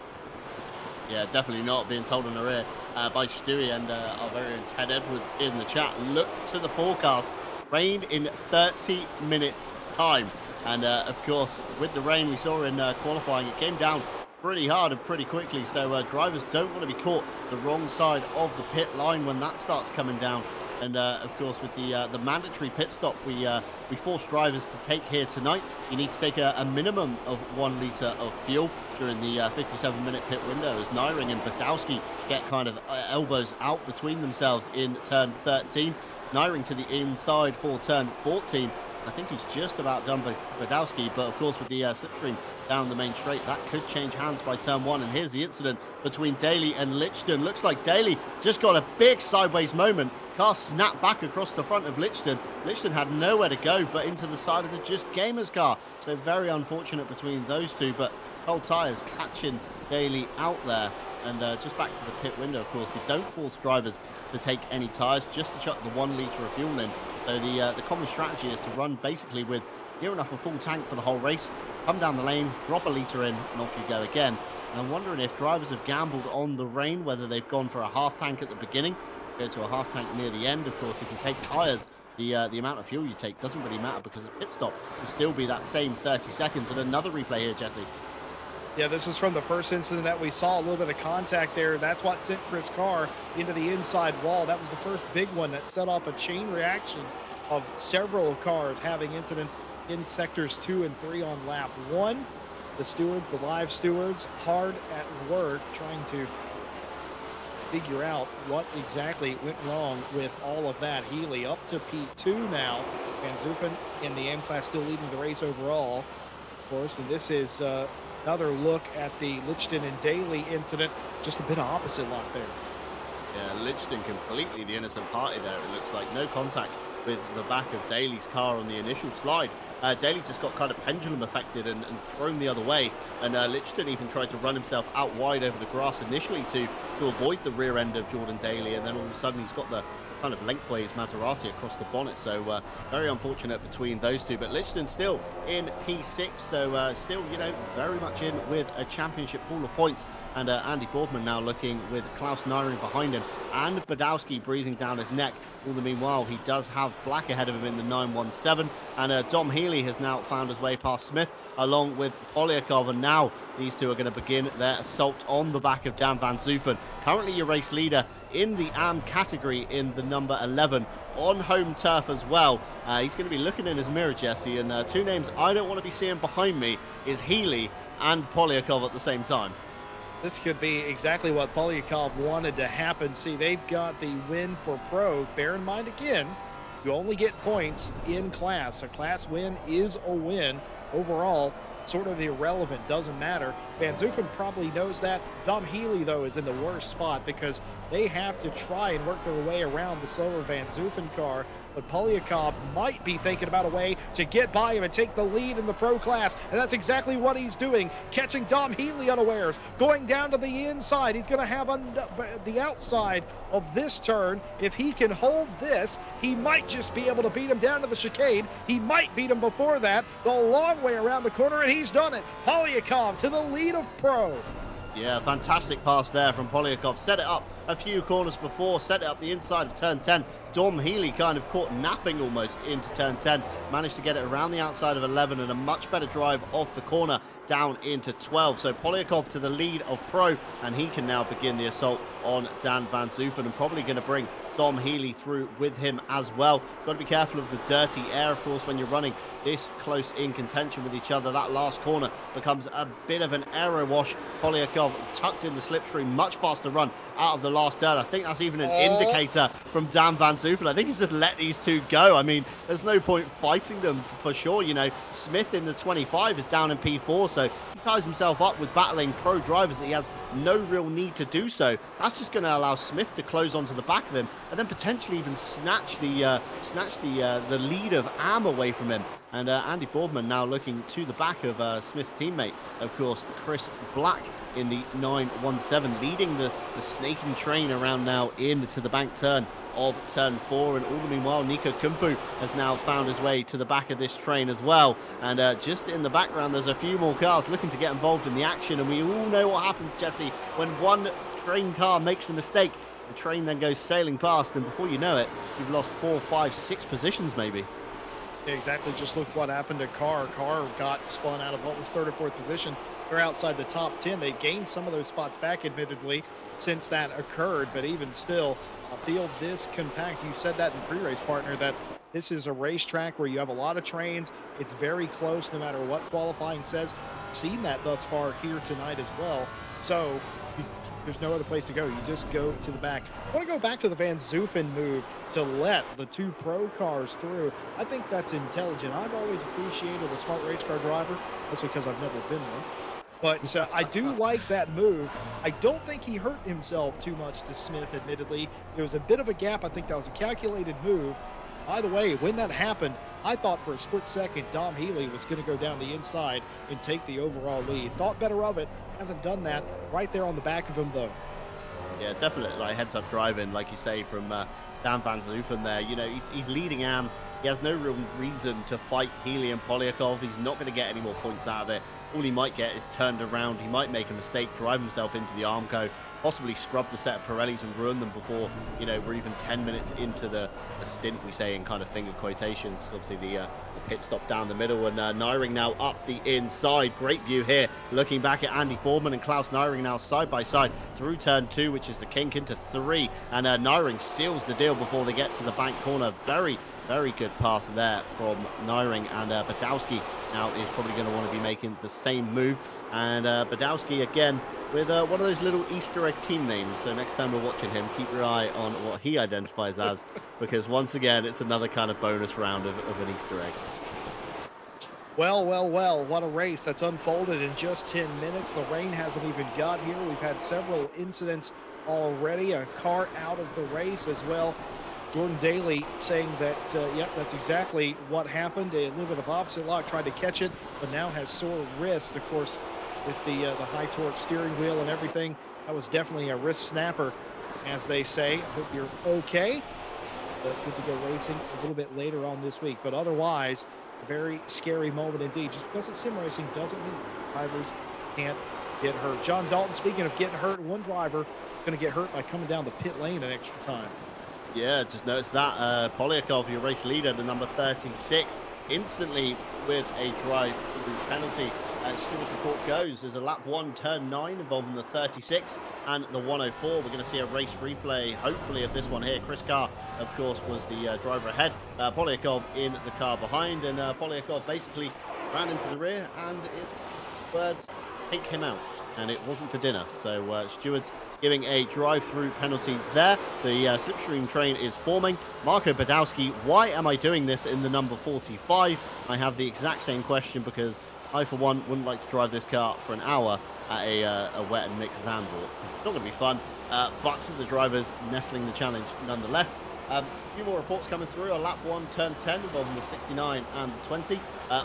Yeah, definitely not. Being told in the rear by Stewie and our very own Ted Edwards in the chat. Look to the forecast. Rain in 30 minutes time. And of course, with the rain we saw in qualifying, it came down pretty hard and pretty quickly. So drivers don't want to be caught the wrong side of the pit line when that starts coming down. And of course, with the mandatory pit stop we force drivers to take here tonight, you need to take a minimum of 1 litre of fuel during the 57-minute pit window, as Nyring and Badowski get kind of elbows out between themselves in turn 13. Nyring to the inside for turn 14. I think he's just about done by Badowski, but of course with the slipstream down the main straight, that could change hands by turn 1. And here's the incident between Daly and Lichten. Looks like Daly just got a big sideways moment. Car snapped back across the front of Lichten. Lichten had nowhere to go but into the side of the Just Gamers car. So very unfortunate between those two, but cold tyres catching Daly out there. And just back to the pit window, of course, we don't force drivers to take any tyres, just to chuck the 1 litre of fuel in. So the common strategy is to run basically with near enough a full tank for the whole race, come down the lane, drop a litre in, and off you go again. And I'm wondering if drivers have gambled on the rain, whether they've gone for a half tank at the beginning, go to a half tank near the end. Of course, if you take tyres, the amount of fuel you take doesn't really matter, because a pit stop will still be that same 30 seconds. And another replay here, Jesse. Yeah, this was from the first incident that we saw, a little bit of contact there. That's what sent Chris Carr into the inside wall. That was the first big one that set off a chain reaction of several cars having incidents in sectors 2 and 3 on lap 1. The stewards, the live stewards, hard at work trying to figure out what exactly went wrong with all of that. Healy up to P2 now. Van Zoofen in the M class still leading the race overall, of course, and this is Another look at the Lichton and Daly incident, just a bit of opposite lot there. Yeah, Lichton completely the innocent party there. It looks like no contact with the back of Daly's car on the initial slide. Daly just got kind of pendulum affected and thrown the other way. And Lichton even tried to run himself out wide over the grass initially to avoid the rear end of Jordan Daly. And then all of a sudden he's got the kind of lengthways Maserati across the bonnet. So very unfortunate between those two. But Lichton still in P6. So still, you know, very much in with a championship pool of points. And Andy Boardman now looking with Klaus Nyring behind him and Badowski breathing down his neck. All the meanwhile, he does have Black ahead of him in the 917. And Dom Healy has now found his way past Smith along with Polyakov. And now these two are going to begin their assault on the back of Dan Van Zoofen. Currently your race leader in the AM category in the number 11 on home turf as well. He's going to be looking in his mirror, Jesse. And two names I don't want to be seeing behind me is Healy and Polyakov at the same time. This could be exactly what Polyakov wanted to happen. See, they've got the win for pro. Bear in mind, again, you only get points in class. A class win is a win. Overall, sort of irrelevant, doesn't matter. Van Zoofen probably knows that. Dom Healy, though, is in the worst spot because they have to try and work their way around the slower Van Zoofen car. But Polyakov might be thinking about a way to get by him and take the lead in the pro class. And that's exactly what he's doing, catching Dom Healy unawares, going down to the inside. He's going to have the outside of this turn. If he can hold this, he might just be able to beat him down to the chicane. He might beat him before that, the long way around the corner, and he's done it. Polyakov to the lead of pro. Yeah, fantastic pass there from Polyakov. Set it up a few corners before, set it up the inside of turn 10. Dom Healy kind of caught napping almost into turn 10. Managed to get it around the outside of 11 and a much better drive off the corner down into 12. So Polyakov to the lead of pro, and he can now begin the assault on Dan Van Zoofen and probably going to bring Dom Healy through with him as well. Got to be careful of the dirty air, of course, when you're running this close in contention with each other. That last corner becomes a bit of an aero wash. Polyakov tucked in the slipstream, much faster run out of the last turn. I think that's even an indicator from Dan Van Zoofen. I think he's just let these two go. I mean, there's no point fighting them for sure. You know, Smith in the 25 is down in P4, so he ties himself up with battling pro drivers that he has no real need to do so. That's just going to allow Smith to close onto the back of him and then potentially even snatch the lead of AM away from him. And Andy Boardman now looking to the back of Smith's teammate, of course, Chris Black in the 917, leading the snaking train around now into the bank turn of turn 4. And all the meanwhile, Nico Kumpu has now found his way to the back of this train as well. And just in the background, there's a few more cars looking to get involved in the action. And we all know what happens, Jesse, when one train car makes a mistake. The train then goes sailing past, and before you know it, you've lost 4, 5, 6 positions maybe. Exactly. Just look what happened to Carr. Carr got spun out of what was 3rd or 4th position. They're outside the top 10. They gained some of those spots back, admittedly, since that occurred. But even still, a field this compact, you said that in pre-race, partner, that this is a racetrack where you have a lot of trains. It's very close no matter what qualifying says. We've seen that thus far here tonight as well. So there's no other place to go. You just go to the back. I want to go back to the Van Zoofen move to let the 2 pro cars through. I think that's intelligent. I've always appreciated a smart race car driver, mostly because I've never been one. But I do like that move. I don't think he hurt himself too much to Smith, admittedly. There was a bit of a gap. I think that was a calculated move. By the way, when that happened, I thought for a split second Dom Healy was going to go down the inside and take the overall lead. Thought better of it. Hasn't done that. Right there on the back of him, though. Yeah, definitely. Like heads-up driving, like you say, from Dan Van Zoofen there. You know, he's leading AM. He has no real reason to fight Healy and Polyakov. He's not going to get any more points out of it. All he might get is turned around. He might make a mistake, drive himself into the Armco, possibly scrub the set of Pirellis and ruin them before, you know, we're even 10 minutes into the stint, we say in kind of finger quotations. Obviously the pit stop down the middle, and Nyring now up the inside. Great view here, looking back at Andy Boardman and Klaus Nyring now side by side through turn 2, which is the kink, into 3, and Nyring seals the deal before they get to the bank corner. Very good pass there from Nyring, and Badowski now is probably going to want to be making the same move. And Badowski again with one of those little Easter egg team names. So next time we're watching him, keep your eye on what he identifies as, because once again, it's another kind of bonus round of an Easter egg. Well, well, well, what a race that's unfolded in just 10 minutes. The rain hasn't even got here. We've had several incidents already, a car out of the race as well. Jordan Daly saying that, yep, that's exactly what happened. A little bit of opposite lock, tried to catch it, but now has sore wrist, of course, with the high torque steering wheel and everything. That was definitely a wrist snapper, as they say. I hope you're okay. But good to go racing a little bit later on this week. But otherwise, a very scary moment indeed. Just because it's sim racing doesn't mean drivers can't get hurt. John Dalton, speaking of getting hurt, one driver is going to get hurt by coming down the pit lane in extra time. Yeah, just noticed that. Polyakov, your race leader, the number 36, instantly with a drive-through penalty. Stewart's report goes, there's a lap 1, turn 9 involving the 36 and the 104. We're going to see a race replay, hopefully, of this one here. Chris Carr, of course, was the driver ahead. Polyakov in the car behind, and Polyakov basically ran into the rear, and words, take him out. And it wasn't to dinner. So Stewart's giving a drive-through penalty there. The slipstream train is forming. Marco Badowski, why am I doing this in the number 45? I have the exact same question because I, for one, wouldn't like to drive this car for an hour at a wet and mixed Zandvoort. It's not going to be fun, but the drivers nestling the challenge nonetheless. A few more reports coming through. On lap 1, turn 10, involving the 69 and the 20.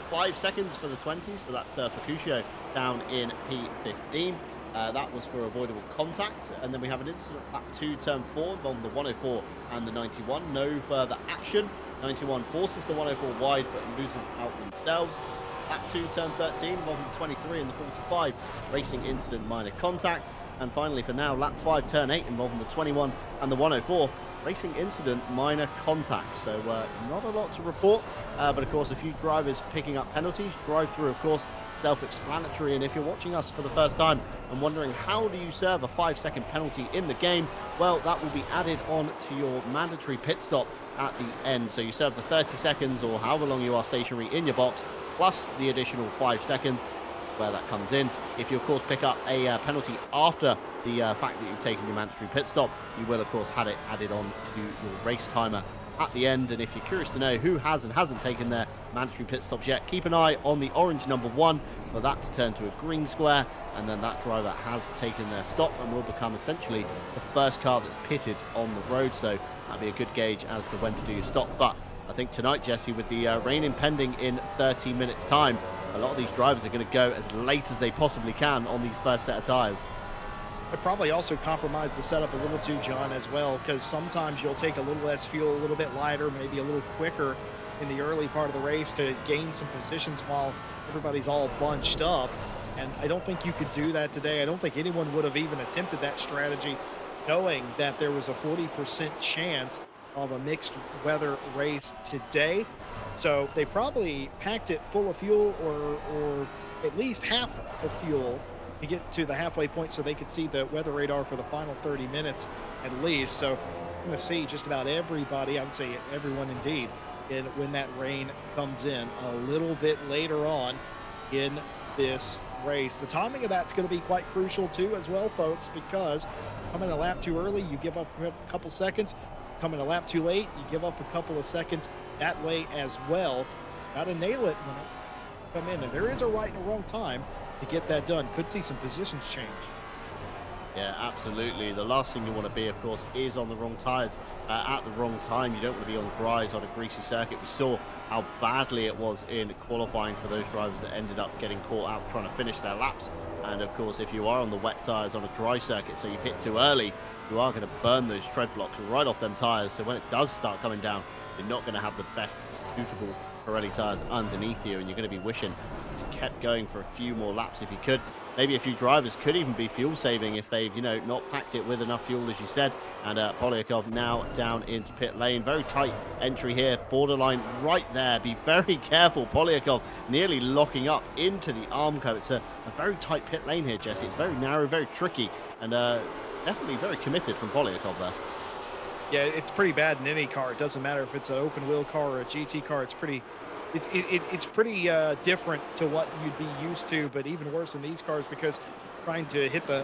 5 seconds for the 20s, so that's Fukushio down in P15. That was for avoidable contact. And then we have an incident lap 2, turn 4, involving the 104 and the 91. No further action. 91 forces the 104 wide, but loses out themselves. Lap 2, turn 13, involving the 23 and the 45. Racing incident, minor contact. And finally, for now, lap 5, turn 8, involving the 21 and the 104. Racing incident, minor contact. So not a lot to report, but of course a few drivers picking up penalties. Drive through, of course, self-explanatory. And if you're watching us for the first time and wondering how do you serve a 5-second penalty in the game, well, that will be added on to your mandatory pit stop at the end. So you serve the 30 seconds or however long you are stationary in your box, plus the additional 5 seconds where that comes in. If you, of course, pick up a penalty after the fact that you've taken your mandatory pit stop, you will, of course, have it added on to your race timer at the end. And if you're curious to know who has and hasn't taken their mandatory pit stops yet, keep an eye on the orange number 1 for that to turn to a green square, and then that driver has taken their stop and will become essentially the first car that's pitted on the road. So that'll be a good gauge as to when to do your stop. But I think tonight, Jesse, with the rain impending in 30 minutes time, a lot of these drivers are going to go as late as they possibly can on these first set of tyres. It probably also compromised the setup a little too, John, as well, because sometimes you'll take a little less fuel, a little bit lighter, maybe a little quicker in the early part of the race to gain some positions while everybody's all bunched up. And I don't think you could do that today. I don't think anyone would have even attempted that strategy, knowing that there was a 40% chance of a mixed weather race today. So they probably packed it full of fuel or at least half of fuel to get to the halfway point so they could see the weather radar for the final 30 minutes at least. So I'm going to see just about everybody, I would say everyone indeed, when that rain comes in a little bit later on in this race. The timing of that's going to be quite crucial too as well, folks, because coming a lap too early, you give up a couple seconds. Coming a lap too late, you give up a couple of seconds that way as well. Got to nail it when it come in. And there is a right and a wrong time to get that done. Could see some positions change. Yeah, absolutely. The last thing you want to be, of course, is on the wrong tyres at the wrong time. You don't want to be on dries on a greasy circuit. We saw how badly it was in qualifying for those drivers that ended up getting caught out trying to finish their laps. And, of course, if you are on the wet tyres on a dry circuit, so you pit too early, you are going to burn those tread blocks right off them tyres. So when it does start coming down, you're not going to have the best suitable Pirelli tyres underneath you, and you're going to be wishing you kept going for a few more laps if you could. Maybe a few drivers could even be fuel saving if they've, not packed it with enough fuel, as you said. And Polyakov now down into pit lane. Very tight entry here, borderline right there. Be very careful. Polyakov nearly locking up into the Armco. It's a very tight pit lane here, Jesse. It's very narrow, very tricky, and definitely very committed from Polyakov there. Yeah, it's pretty bad in any car. It doesn't matter if it's an open wheel car or a GT car. It's pretty different to what you'd be used to, but even worse in these cars because trying to hit the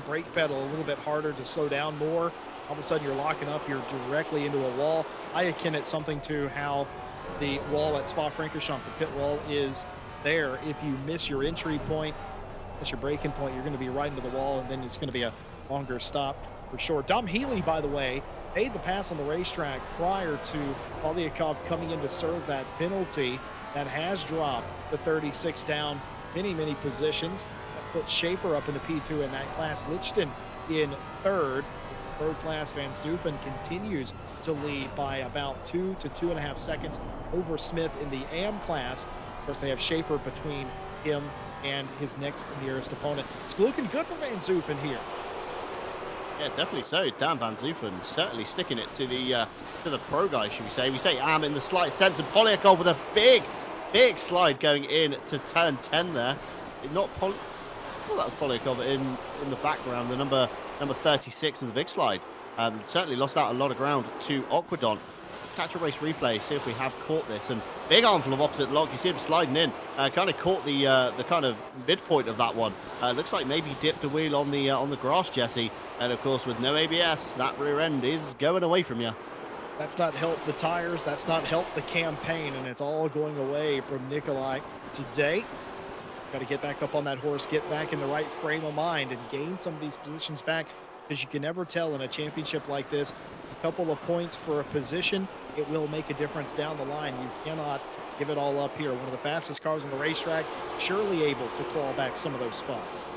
brake pedal a little bit harder to slow down more. All of a sudden you're locking up, you're directly into a wall. I akin it something to how the wall at Spa-Francorchamps. The pit wall is there. If you miss your entry point, miss your braking point, you're going to be right into the wall, and then it's going to be a longer stop for sure. Dom Healy, by the way, made the pass on the racetrack prior to Polyakov coming in to serve that penalty that has dropped the 36 down many positions. That puts Schaefer up into P2 in that class. Lichten in third. Pro class, Van Zoofen continues to lead by about 2 to 2.5 seconds over Smith in the AM class. Of course, they have Schaefer between him and his next nearest opponent. It's looking good for Van Zoofen here. Yeah, definitely so. Dan Van Zoofen certainly sticking it to the pro guy, should we say. We say am in the slight sense, and Polyakov with a big slide going in to turn 10 there. Not Poly... Oh, that was Polyakov in the background, the number 36 with a big slide. Certainly lost out a lot of ground to Aquadon. Catch a race replay, see if we have caught this. And big armful of opposite lock. You see him sliding in. Kind of caught the kind of midpoint of that one. Looks like maybe dipped a wheel on the grass, Jesse. And of course, with no ABS, that rear end is going away from you. That's not helped the tires. That's not helped the campaign, and it's all going away from Nikolai today. Got to get back up on that horse, get back in the right frame of mind, and gain some of these positions back, because you can never tell in a championship like this. A couple of points for a position, it will make a difference down the line. You cannot give it all up here. One of the fastest cars on the racetrack, surely able to claw back some of those spots.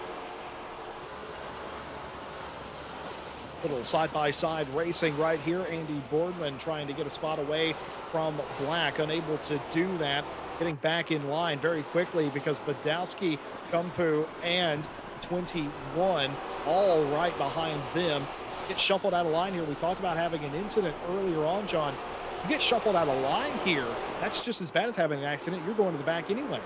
Little side-by-side racing right here. Andy Boardman trying to get a spot away from Black, unable to do that. Getting back in line very quickly because Badowski, Kumpu, and 21 all right behind them. Get shuffled out of line here. We talked about having an incident earlier on, John. You get shuffled out of line here, that's just as bad as having an accident. You're going to the back anyway.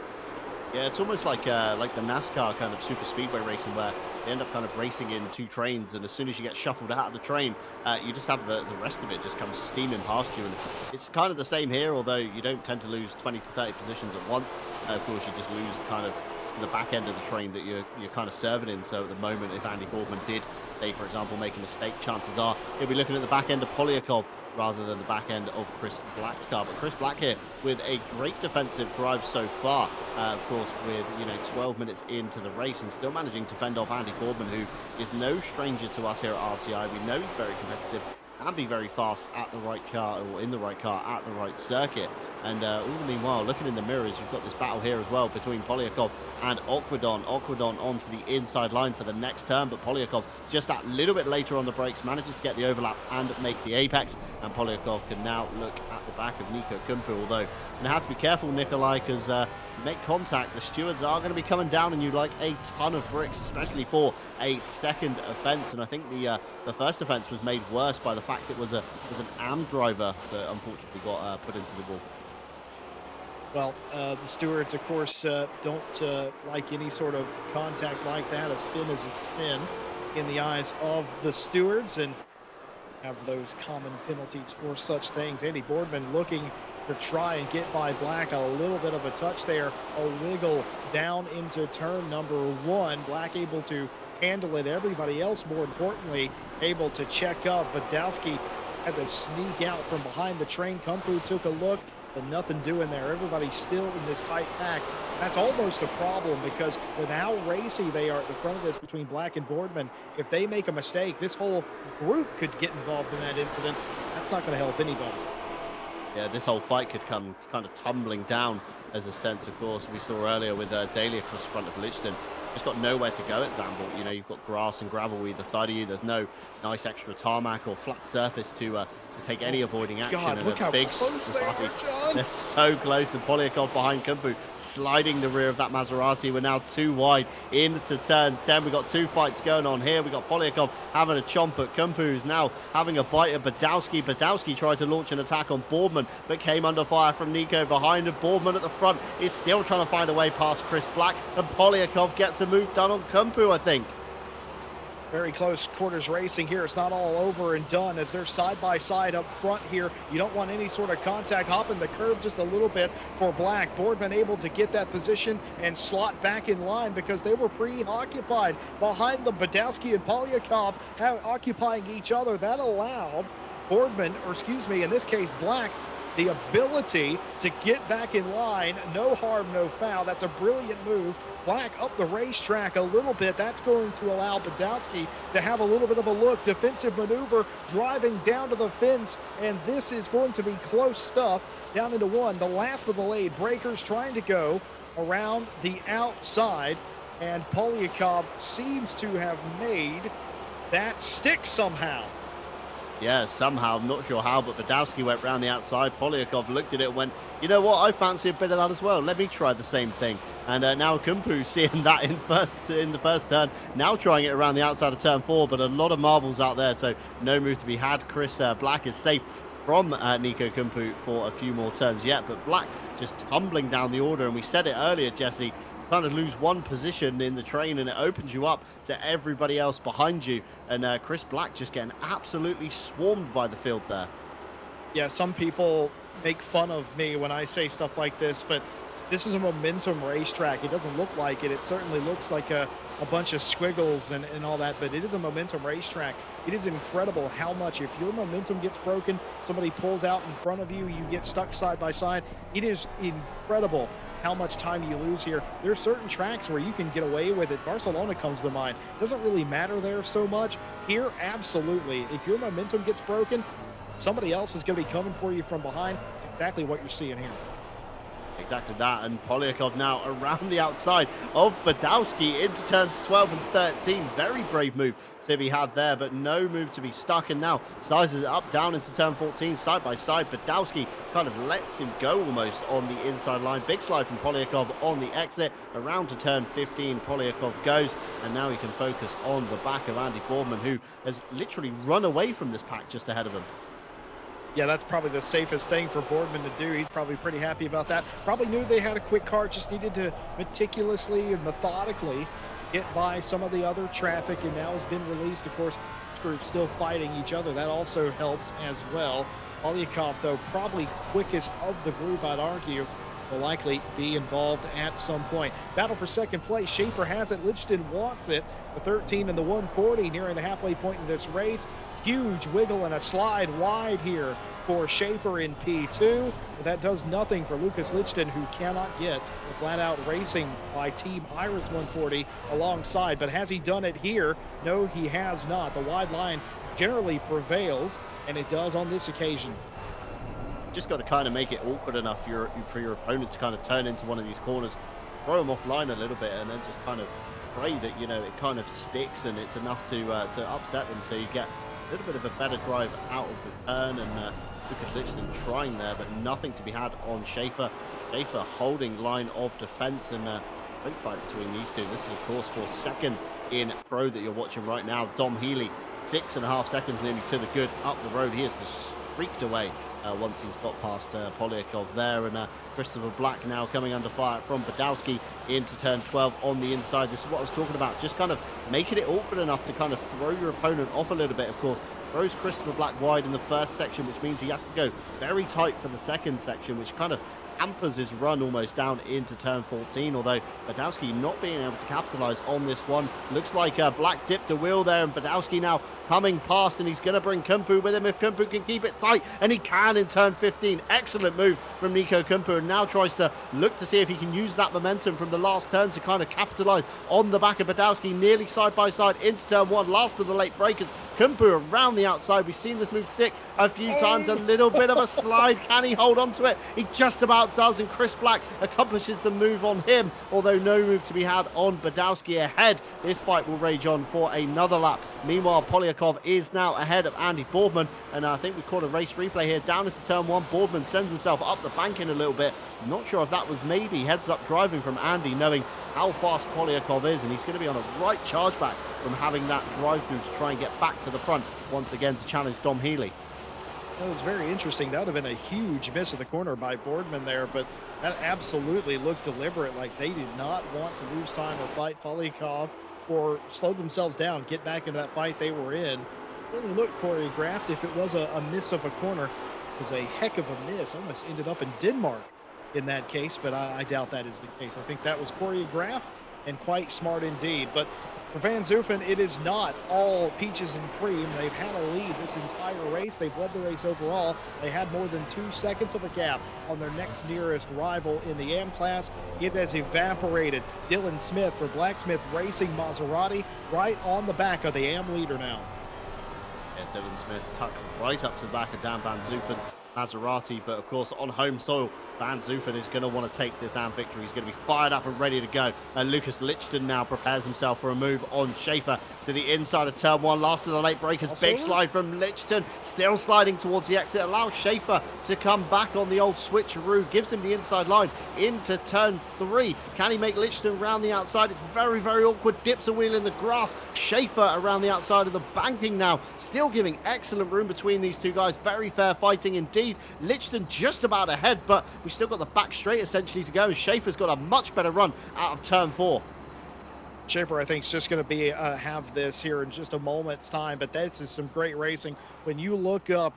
Yeah, it's almost like the NASCAR kind of super speedway racing where they end up kind of racing in two trains, and as soon as you get shuffled out of the train, you just have the rest of it just comes steaming past you. And it's kind of the same here, although you don't tend to lose 20 to 30 positions at once. Of course, you just lose kind of the back end of the train that you're kind of serving in. So at the moment, if Andy Boardman did, say, for example, make a mistake, chances are he'll be looking at the back end of Polyakov rather than the back end of Chris Black's car. But Chris Black here with a great defensive drive so far, of course, with 12 minutes into the race and still managing to fend off Andy Boardman, who is no stranger to us here at RCI. We know he's very competitive and be very fast at the right car, or in the right car at the right circuit. And all the meanwhile, looking in the mirrors, you've got this battle here as well between Polyakov and Aquadon. Aquadon onto the inside line for the next turn, but Polyakov just that little bit later on the brakes manages to get the overlap and make the apex, and Polyakov can now look at the back of Nico Kumpu, although you have to be careful, Nikolai, because make contact, the stewards are going to be coming down on you like a ton of bricks, especially for a second offence. And I think the first offence was made worse by the fact it was an AM driver that unfortunately got put into the wall. Well, the stewards, of course, don't like any sort of contact like that. A spin is a spin in the eyes of the stewards, and have those common penalties for such things. Andy Boardman looking to try and get by Black. A little bit of a touch there, a wiggle down into turn number one. Black able to handle it. Everybody else, more importantly, able to check up. Badowski had to sneak out from behind the train. Kumpu took a look, but nothing doing there. Everybody's still in this tight pack. That's almost a problem, because with how racy they are at the front of this between Black and Boardman, if they make a mistake, this whole group could get involved in that incident. That's not going to help anybody. Yeah, this whole fight could come kind of tumbling down, as a sense, of course, we saw earlier with Daly across the front of Lichten. Just got nowhere to go at Zandvoort. You've got grass and gravel either side of you. There's no nice extra tarmac or flat surface to take any avoiding action. God, and look how close they are, John. They're so close, and Polyakov behind Kumpu, sliding the rear of that Maserati. We're now too wide into turn 10. We've got two fights going on here. We've got Polyakov having a chomp at Kumpu, who's now having a bite at Badowski. Badowski tried to launch an attack on Boardman, but came under fire from Nico behind, and Boardman at the front is still trying to find a way past Chris Black, and Polyakov gets a move done on Kumpu, I think. Very close quarters racing here. It's not all over and done as they're side by side up front here. You don't want any sort of contact. Hopping the curb just a little bit for Black. Boardman able to get that position and slot back in line because they were preoccupied behind them. Badowski and Polyakov occupying each other. That allowed Boardman, or excuse me, in this case Black, the ability to get back in line. No harm, no foul. That's a brilliant move. Black up the racetrack a little bit. That's going to allow Badowski to have a little bit of a look. Defensive maneuver, driving down to the fence, and this is going to be close stuff. Down into one, the last of the late breakers trying to go around the outside, and Polyakov seems to have made that stick somehow. Yeah, somehow, I'm not sure how, but Badowski went round the outside. Polyakov looked at it and went, you know what, I fancy a bit of that as well. Let me try the same thing. And now Kumpu seeing that in the first turn, now trying it around the outside of turn 4, but a lot of marbles out there, so no move to be had. Chris Black is safe from Nico Kumpu for a few more turns yet, but Black just tumbling down the order, and we said it earlier, Jesse, kind of lose one position in the train and it opens you up to everybody else behind you, and Chris Black just getting absolutely swarmed by the field there. Yeah, some people make fun of me when I say stuff like this, but this is a momentum racetrack. It doesn't look like it. It certainly looks like a bunch of squiggles and all that, but it is a momentum racetrack. It is incredible how much, if your momentum gets broken, somebody pulls out in front of you, you get stuck side by side. It is incredible how much time you lose here. There are certain tracks where you can get away with it. Barcelona comes to mind. Doesn't really matter there so much. Here, absolutely. If your momentum gets broken, somebody else is going to be coming for you from behind. It's exactly what you're seeing here. Exactly that, and Polyakov now around the outside of Badowski into turns 12 and 13. Very brave move to be had there, but no move to be stuck, and now sizes it up down into turn 14 side by side. Badowski kind of lets him go almost on the inside line. Big slide from Polyakov on the exit. Around to turn 15, Polyakov goes, and now he can focus on the back of Andy Boardman, who has literally run away from this pack just ahead of him. Yeah, that's probably the safest thing for Boardman to do. He's probably pretty happy about that. Probably knew they had a quick car, just needed to meticulously and methodically get by some of the other traffic, and now has been released. Of course, this group's still fighting each other. That also helps as well. Polyakov, though, probably quickest of the group, I'd argue, will likely be involved at some point. Battle for second place. Schaefer has it. Lichton wants it. The 13 and the 140 nearing the halfway point in this race. Huge wiggle and a slide wide here for Schaefer in P2. But that does nothing for Lucas Lichton, who cannot get the flat-out racing by Team Iris 140 alongside. But has he done it here? No, he has not. The wide line generally prevails, and it does on this occasion. Just got to kind of make it awkward enough for your opponent to kind of turn into one of these corners, throw them offline a little bit, and then just kind of pray that, you know, it kind of sticks and it's enough to upset them, so you get a little bit of a better drive out of the turn. And Lucas Lichton trying there, but nothing to be had on Schaefer. Schaefer holding line of defense, and great fight between these two. This is, of course, for second in pro that you're watching right now. Dom Healy, 6.5 seconds nearly to the good up the road. He has just streaked away once he's got past Polyakov there, and Christopher Black now coming under fire from Badowski into turn 12 on the inside. This is what I was talking about, just kind of making it awkward enough to kind of throw your opponent off a little bit. Of course, throws Christopher Black wide in the first section, which means he has to go very tight for the second section, which kind of hampers his run almost down into turn 14, although Badowski not being able to capitalize on this one. Looks like Black dipped a wheel there, and Badowski now coming past, and he's going to bring Kumpu with him if Kumpu can keep it tight, and he can in turn 15. Excellent move from Nico Kumpu, and now tries to look to see if he can use that momentum from the last turn to kind of capitalize on the back of Badowski, nearly side by side into turn 1. Last of the late breakers, Kumpu around the outside. We've seen this move stick a few times. A little bit of a slide. Can he hold on to it? He just about does, and Chris Black accomplishes the move on him, although no move to be had on Badowski ahead. This fight will rage on for another lap. Meanwhile, Polyakov is now ahead of Andy Boardman, and I think we caught a race replay here down into turn 1. Boardman sends himself up the banking a little bit. I'm not sure if that was maybe heads-up driving from Andy, knowing how fast Polyakov is, and he's going to be on a right chargeback from having that drive-through to try and get back to the front once again to challenge Dom Healy. That was very interesting. That would have been a huge miss of the corner by Boardman there, but that absolutely looked deliberate, like they did not want to lose time or fight Polyakov or slow themselves down, get back into that fight they were in. It really looked choreographed. If it was a miss of a corner, it was a heck of a miss. Almost ended up in Denmark in that case, but I doubt that is the case. I think that was choreographed, and quite smart indeed. But for Van Zoofen, it is not all peaches and cream. They've had a lead this entire race. They've led the race overall. They had more than 2 seconds of a gap on their next nearest rival in the AM class. It has evaporated. Dylan Smith for Blacksmith Racing Maserati right on the back of the AM leader now. Yeah, Dylan Smith tucked right up to the back of Dan Van Zoofen Maserati, but of course on home soil, Van Zoofen is going to want to take this AM victory. He's going to be fired up and ready to go. And Lucas Lichten now prepares himself for a move on Schaefer to the inside of turn 1. Last of the late breakers. Also, big slide from Lichten. Still sliding towards the exit. Allows Schaefer to come back on the old switcheroo. Gives him the inside line into turn 3. Can he make Lichten around the outside? It's very, very awkward. Dips a wheel in the grass. Schaefer around the outside of the banking now. Still giving excellent room between these two guys. Very fair fighting indeed. Lichten just about ahead, but we still got the back straight essentially to go. Schaefer's got a much better run out of turn 4. Schaefer, I think, is just going to be have this here in just a moment's time, but this is some great racing. When you look up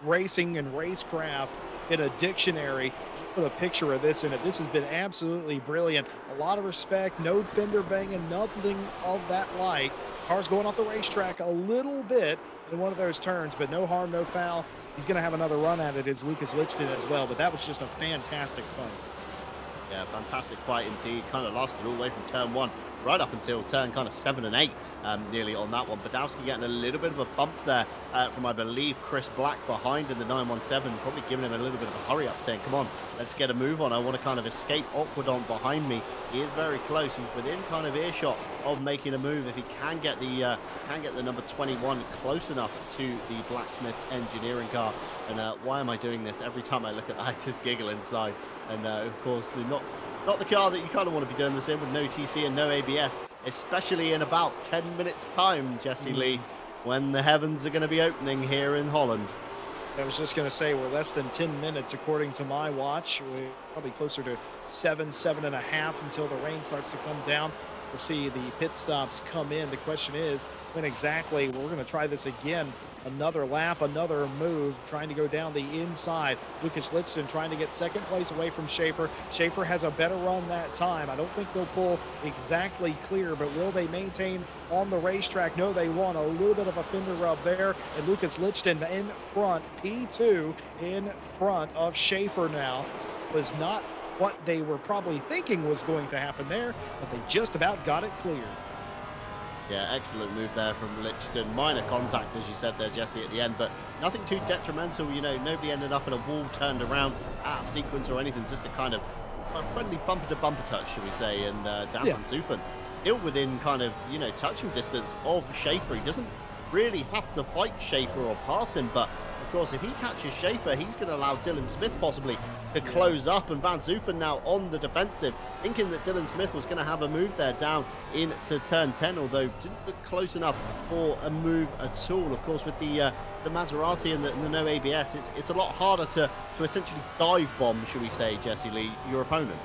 racing and racecraft in a dictionary, put a picture of this in it. This has been absolutely brilliant. A lot of respect, no fender banging, nothing of that like. Car's going off the racetrack a little bit in one of those turns, but no harm, no foul. He's going to have another run at it as Lucas Lichten as well, but that was just a fantastic fight. Yeah, fantastic fight indeed. Kind of lasted all the way from turn 1 right up until turn kind of 7 and 8, nearly on that one. Badowski getting a little bit of a bump there from, I believe, Chris Black behind in the 917, probably giving him a little bit of a hurry up, saying, come on, let's get a move on. I want to kind of escape Aquadon behind me. He is very close. He's within kind of earshot of making a move if he can get the number 21 close enough to the Blacksmith engineering car. And why am I doing this? Every time I look at that, I just giggle inside. And of course, not the car that you kind of want to be doing this in, with no TC and no ABS, especially in about 10 minutes time, Jesse Lee, when the heavens are going to be opening here in Holland. I was just going to say, we're less than 10 minutes according to my watch. We're probably closer to 7.5 until the rain starts to come down. We'll see the pit stops come in. The question is, when exactly? We're going to try this again. Another lap, another move, trying to go down the inside. Lucas Lichten trying to get second place away from Schaefer. Schaefer has a better run that time. I don't think they'll pull exactly clear, but will they maintain on the racetrack? No, they want a little bit of a fender rub there. And Lucas Lichten in front, P2 in front of Schaefer now. Was not what they were probably thinking was going to happen there, but they just about got it cleared. Yeah, excellent move there from Lichten. Minor contact, as you said there, Jesse, at the end, but nothing too detrimental. You know, nobody ended up in a wall turned around out of sequence or anything, just a kind of a friendly bumper-to-bumper touch, shall we say, and Dan Van Zoofen still within kind of, you know, touching distance of Schaefer. He doesn't really have to fight Schaefer or pass him, but of course, if he catches Schaefer, he's going to allow Dylan Smith possibly to close up, and Van Zoofen now on the defensive, thinking that Dylan Smith was going to have a move there down into turn 10, although didn't look close enough for a move at all. Of course, with the Maserati and the no ABS, it's a lot harder to essentially dive bomb, shall we say, Jesse Lee, your opponent.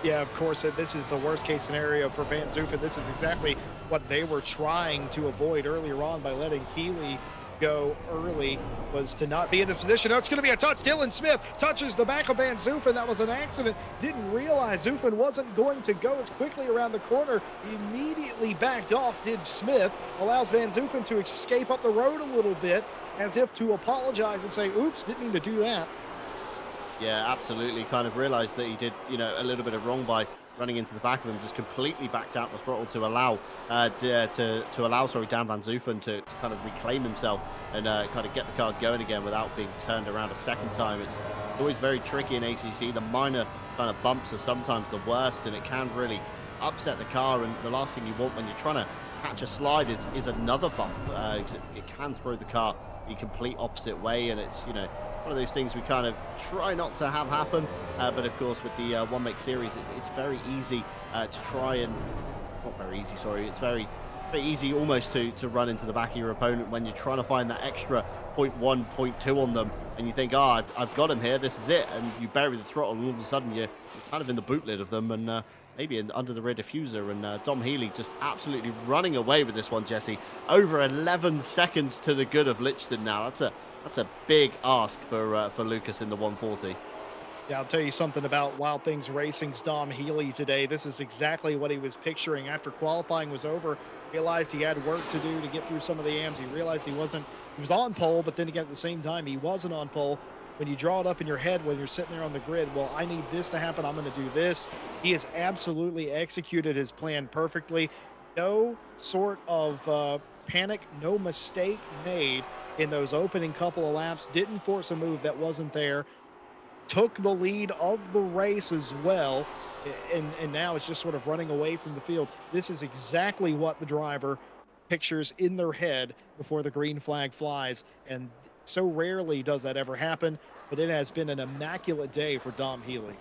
Yeah, of course, this is the worst case scenario for Van Zoofen. This is exactly what they were trying to avoid earlier on by letting Healy go early, was to not be in this position. Oh, it's going to be a touch. Dylan Smith touches the back of Van Zoofen. That was an accident. Didn't realize Zoofen wasn't going to go as quickly around the corner. Immediately backed off, did Smith. Allows Van Zoofen to escape up the road a little bit, as if to apologize and say, oops, didn't mean to do that. Yeah, absolutely. Kind of realized that he did, you know, a little bit of wrong by running into the back of him, just completely backed out the throttle to allow Dan Van Zoofen to kind of reclaim himself and kind of get the car going again without being turned around a second time. It's always very tricky in ACC. The minor kind of bumps are sometimes the worst, and it can really upset the car, and the last thing you want when you're trying to catch a slide is another bump. It can throw the car the complete opposite way, and it's, you know, one of those things we kind of try not to have happen, but of course with the one make series, it's very easy to try and not very easy, sorry, it's very easy almost to run into the back of your opponent when you're trying to find that extra 0.1, 0.2 on them, and you think, oh, I've got him here, this is it, and you bury the throttle, and all of a sudden you're kind of in the boot lid of them, and maybe under the rear diffuser, and Dom Healy just absolutely running away with this one, Jesse. Over 11 seconds to the good of Lichten now. That's a big ask for Lucas in the 140. Yeah, I'll tell you something about Wild Things Racing's Dom Healy today. This is exactly what he was picturing after qualifying was over. Realized he had work to do to get through some of the AMs. He realized he was on pole, but then again, at the same time, he wasn't on pole. When you draw it up in your head when you're sitting there on the grid, well, I need this to happen. I'm going to do this. He has absolutely executed his plan perfectly. No sort of panic, no mistake made in those opening couple of laps. Didn't force a move that wasn't there, took the lead of the race as well, and now it's just sort of running away from the field. This is exactly what the driver pictures in their head before the green flag flies, and so rarely does that ever happen, but it has been an immaculate day for Dom Healy.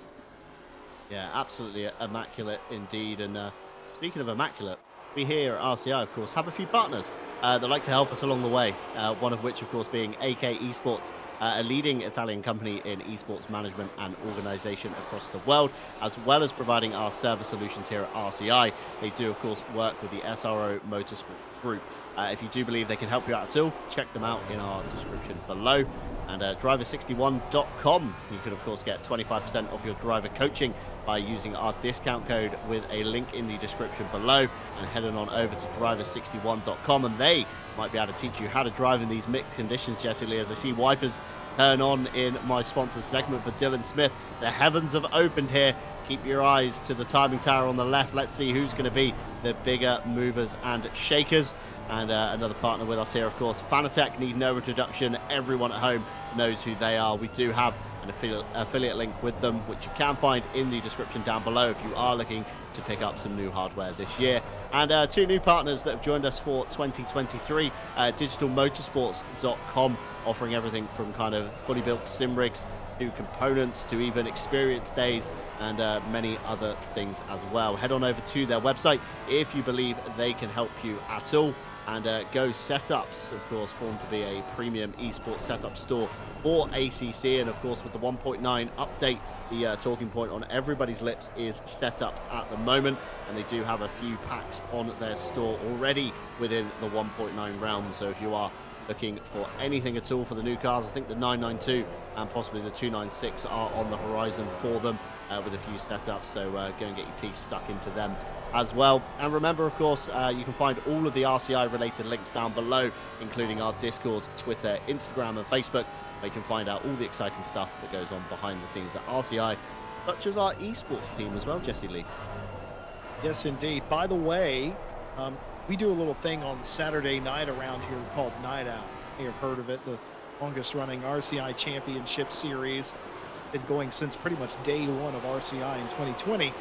Yeah, absolutely immaculate indeed. And speaking of immaculate, we here at RCI, of course, have a few partners that like to help us along the way. One of which, of course, being AK Esports, a leading Italian company in esports management and organization across the world, as well as providing our server solutions here at RCI. They do, of course, work with the SRO Motorsport Group. If you do believe they can help you out at all, check them out in our description below. And driver61.com, you can, of course, get 25% off your driver coaching by using our discount code with a link in the description below, and heading on over to driver61.com, and they might be able to teach you how to drive in these mixed conditions. Jesse Lee, as I see wipers turn on in my sponsor segment for Dylan Smith, the heavens have opened here. Keep your eyes to the timing tower on the left. Let's see who's going to be the bigger movers and shakers. And another partner with us here, of course, Fanatec, need no introduction. Everyone at home knows who they are. We do have an affiliate link with them, which you can find in the description down below if you are looking to pick up some new hardware this year. And two new partners that have joined us for 2023, digitalmotorsports.com, offering everything from kind of fully built sim rigs to components to even experience days and many other things as well. Head on over to their website if you believe they can help you at all. And Go Setups, of course, formed to be a premium esports setup store for ACC. And of course, with the 1.9 update, the talking point on everybody's lips is setups at the moment. And they do have a few packs on their store already within the 1.9 realm. So if you are looking for anything at all for the new cars, I think the 992 and possibly the 296 are on the horizon for them, with a few setups. So go and get your teeth stuck into them as well. And remember, of course, you can find all of the RCI related links down below, including our Discord, Twitter, Instagram and Facebook, where you can find out all the exciting stuff that goes on behind the scenes at RCI, such as our esports team as well, Jesse Lee. Yes, indeed. By the way, we do a little thing on Saturday night around here called Night Out. You may have heard of it, the longest running RCI Championship Series. Been going since pretty much day one of RCI in 2020.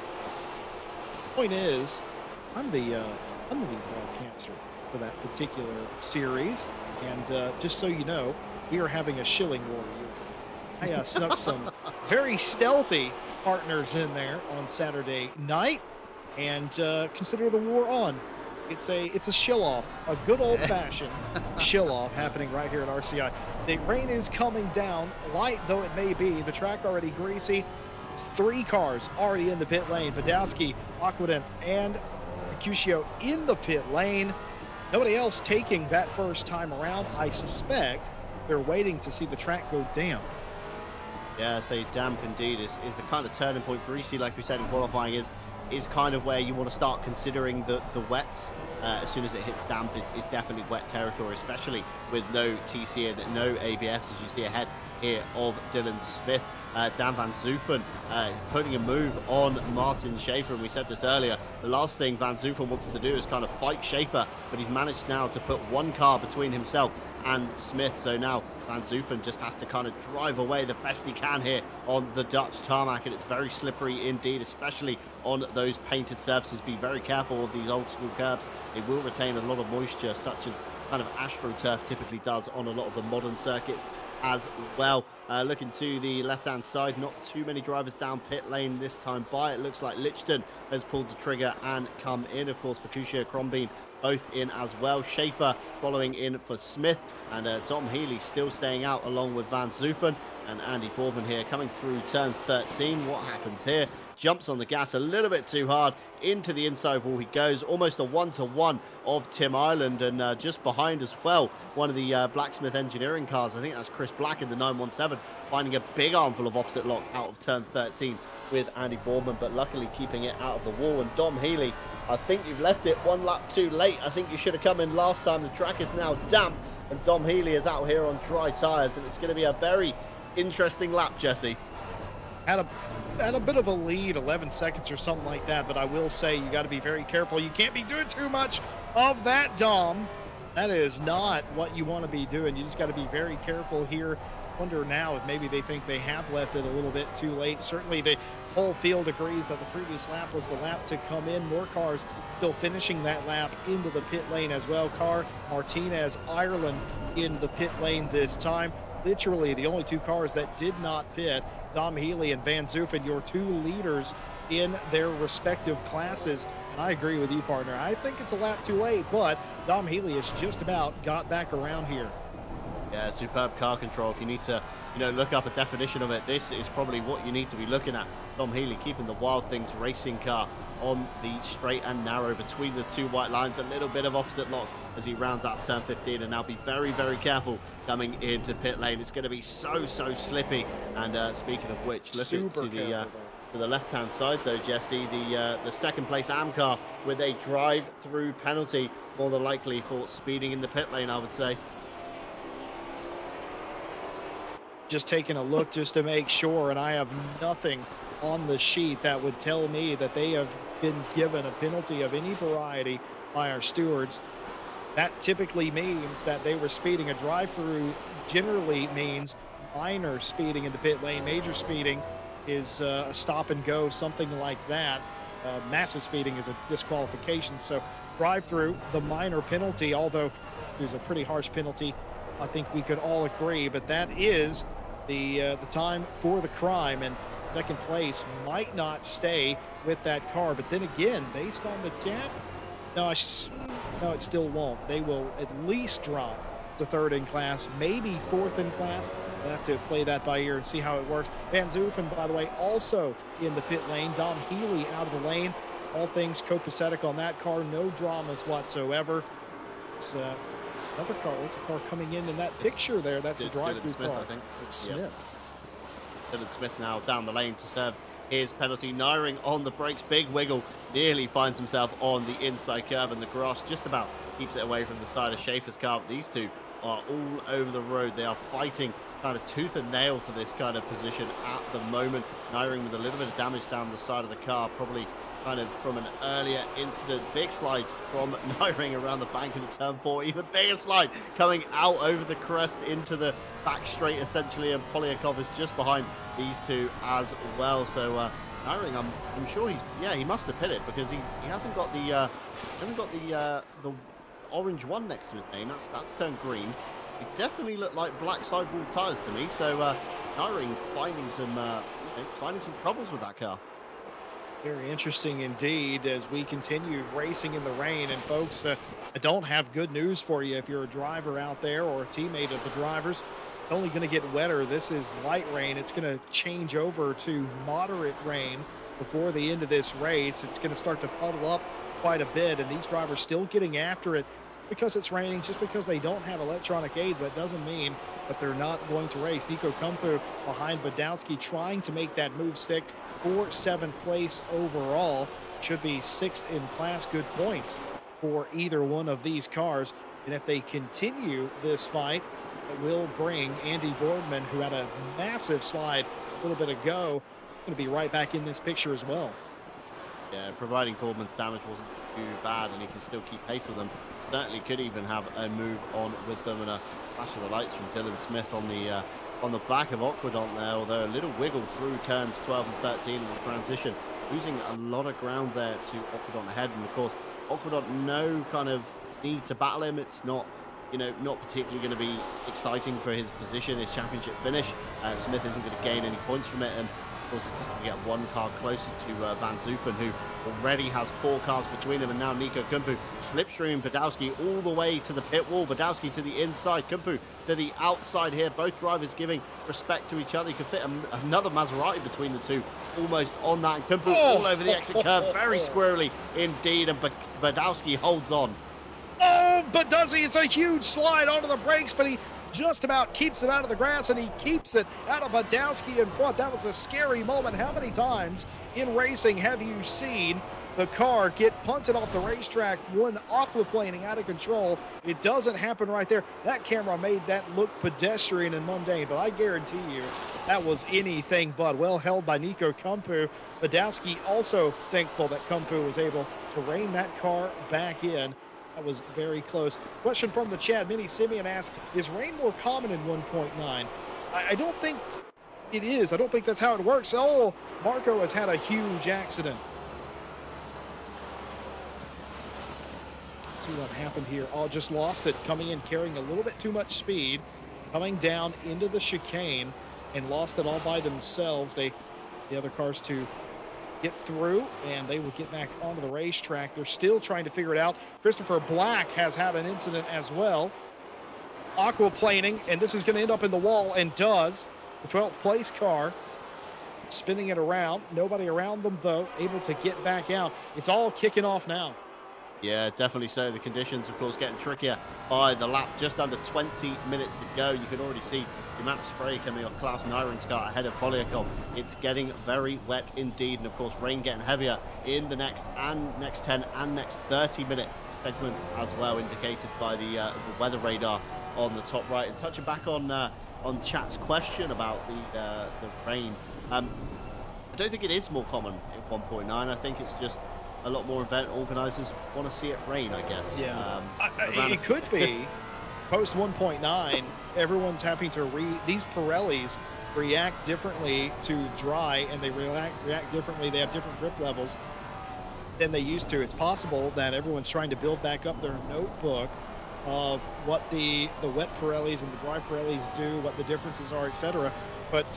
Point is, I'm the lead broadcaster for that particular series, and just so you know, we are having a shilling war here. I snuck some very stealthy partners in there on Saturday night, and consider the war on. It's a shill off, a good old fashioned shill off happening right here at RCI. The rain is coming down, light though it may be. The track already greasy. It's 3 cars already in the pit lane. Badowski, Aquadent, and Mercutio in the pit lane. Nobody else taking that first time around. I suspect they're waiting to see the track go damp. Yeah, so damp indeed is the kind of turning point. Greasy, like we said in qualifying, is kind of where you want to start considering the wets. As soon as it hits damp is definitely wet territory, especially with no TC and no ABS, as you see ahead here of Dylan Smith. Dan Van Zoofen putting a move on Martin Schaefer, and we said this earlier, the last thing Van Zoofen wants to do is kind of fight Schaefer, but he's managed now to put one car between himself and Smith, so now Van Zoofen just has to kind of drive away the best he can here on the Dutch tarmac, and it's very slippery indeed, especially on those painted surfaces. Be very careful of these old school curbs. They will retain a lot of moisture, such as kind of AstroTurf typically does on a lot of the modern circuits as well. Looking to the left-hand side, not too many drivers down pit lane this time by. It looks like Lichton has pulled the trigger and come in. Of course, Fukushia, Crombeen both in as well. Schaefer following in for Smith, and Tom Healy still staying out along with Van Zoofen. And Andy Boardman here coming through turn 13. What happens here? jumps on the gas a little bit too hard into the inside wall. He goes almost a 1-to-1 of Tim Ireland, and just behind as well, one of the Blacksmith Engineering cars. I think that's Chris Black in the 917, finding a big armful of opposite lock out of turn 13 with Andy Boardman, but luckily keeping it out of the wall. And Dom Healy, I think you've left it one lap too late. I think you should have come in last time. The track is now damp, and Dom Healy is out here on dry tyres, and it's going to be a very interesting lap, Jesse. Had a bit of a lead, 11 seconds or something like that, but I will say you got to be very careful. You can't be doing too much of that, Dom. That is not what you want to be doing. You just got to be very careful here. Wonder now if maybe they think they have left it a little bit too late. Certainly the whole field agrees that the previous lap was the lap to come in. More cars still finishing that lap into the pit lane as well. Martinez, Ireland in the pit lane this time. Literally the only two cars that did not pit. Dom Healy and Van Zoofen, your two leaders in their respective classes. And I agree with you, partner. I think it's a lap too late, but Dom Healy has just about got back around here. Yeah, superb car control. If you need to, look up a definition of it, this is probably what you need to be looking at. Dom Healy keeping the Wild Things racing car on the straight and narrow between the two white lines. A little bit of opposite lock as he rounds up turn 15, and now be very, very careful coming into pit lane. It's going to be so slippy. And speaking of which, look to the left-hand side though, Jesse, the second place AM car with a drive-through penalty, more than likely for speeding in the pit lane, I would say. Just taking a look just to make sure, and I have nothing on the sheet that would tell me that they have been given a penalty of any variety by our stewards. That typically means that they were speeding. A drive-through generally means minor speeding in the pit lane. Major speeding is a stop and go, something like that. Massive speeding is a disqualification. So drive-through, the minor penalty, although there's a pretty harsh penalty, I think we could all agree, but that is the time for the crime, and second place might not stay with that car. But then again, based on the gap, no, it still won't. They will at least drop to third in class, maybe fourth in class. We'll have to play that by ear and see how it works. Van Zoofen, by the way, also in the pit lane. Dom Healy out of the lane. All things copacetic on that car. No dramas whatsoever. It's another car. What's a car coming in that picture there? That's the drive-through car. I think. It's Smith. Dylan Smith now down the lane to serve his penalty. Nyring on the brakes. Big wiggle. Nearly finds himself on the inside curb, and the grass just about keeps it away from the side of Schaefer's car. But these two are all over the road. They are fighting kind of tooth and nail for this kind of position at the moment. Nyring with a little bit of damage down the side of the car, probably kind of from an earlier incident. Big slide from Nyring around the bank into turn 4. Even bigger slide coming out over the crest into the back straight, essentially. And Polyakov is just behind these two as well. So Nyring, I'm sure he must have hit it, because he hasn't got the orange one next to his name. That's turned green. It definitely looked like black sidewall tires to me. So Nyring finding some troubles with that car. Very interesting indeed as we continue racing in the rain. And folks, I don't have good news for you if you're a driver out there or a teammate of the drivers. It's only going to get wetter. This is light rain. It's going to change over to moderate rain before the end of this race. It's going to start to puddle up quite a bit, and these drivers still getting after it. Just because it's raining, just because they don't have electronic aids, that doesn't mean that they're not going to race. Nico Kumpu behind Badowski trying to make that move stick for 7th place overall. Should be 6th in class. Good points for either one of these cars. And if they continue this fight, it will bring Andy Boardman, who had a massive slide a little bit ago, going to be right back in this picture as well. Yeah, providing Boardman's damage wasn't too bad and he can still keep pace with them. Certainly could even have a move on with them, and a flash of the lights from Dylan Smith on the back of Aquadont there, although a little wiggle through turns 12 and 13 in the transition, losing a lot of ground there to Aquadont ahead. And of course, Aquadont, no kind of need to battle him. It's not, not particularly going to be exciting for his position, his championship finish. Smith isn't going to gain any points from it, and course, it's just going to get one car closer to Van Zoofen, who already has 4 cars between him, and now Nico Kumpu slipstream Badowski all the way to the pit wall. Badowski to the inside, Kumpu to the outside here. Both drivers giving respect to each other. You could fit another Maserati between the two, almost on that. And Kumpu all over the exit curve, very squirrely indeed, and Badowski holds on. Oh, but does he? It's a huge slide onto the brakes, but he just about keeps it out of the grass, and he keeps it out of Badowski in front. That was a scary moment. How many times in racing have you seen the car get punted off the racetrack, one aquaplaning out of control? It doesn't happen right there. That camera made that look pedestrian and mundane, but I guarantee you that was anything but. Well held by Nico Kumpu. Badowski also thankful that Kumpu was able to rein that car back in. That was very close. Question from the chat. Mini Simeon asks, is rain more common in 1.9? I don't think it is. I don't think that's how it works. Oh, Marco has had a huge accident. Let's see what happened here. Oh, just lost it. Coming in, carrying a little bit too much speed. Coming down into the chicane and lost it all by themselves. The other cars to get through, and they will get back onto the racetrack. They're still trying to figure it out. Christopher Black has had an incident as well. Aquaplaning, and this is going to end up in the wall, and does. The 12th place car spinning it around. Nobody around them, though, able to get back out. It's all kicking off now. Yeah, definitely so. The conditions, of course, getting trickier by the lap. Just under 20 minutes to go. You can already see the amount of spray coming off Klaus Nyring's car ahead of Polyakov. It's getting very wet indeed. And, of course, rain getting heavier in the next 10 and next 30-minute segments as well, indicated by the weather radar on the top right. And touching back on chat's question about the rain, I don't think it is more common in 1.9. I think it's just a lot more event organizers want to see it rain, I guess. Yeah, it could be. Post 1.9, everyone's having to these Pirellis react differently to dry, and they react differently. They have different grip levels than they used to. It's possible that everyone's trying to build back up their notebook of what the wet Pirellis and the dry Pirellis do, what the differences are, etc. But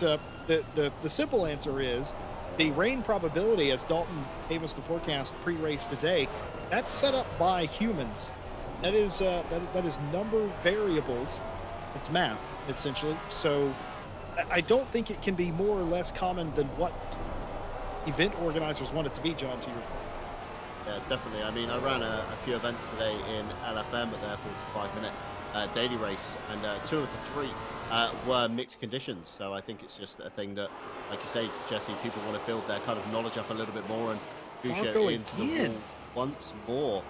the simple answer is the rain probability, as Dalton gave us the forecast pre-race today, that's set up by humans. That is number variables. It's math, essentially. So I don't think it can be more or less common than what event organizers want it to be, John, to your point. Yeah, definitely. I mean, I ran a few events today in LFM at their 45-minute daily race, and 2 of the 3 were mixed conditions. So I think it's just a thing that, like you say, Jesse, people want to build their kind of knowledge up a little bit more and push it into the wall once more.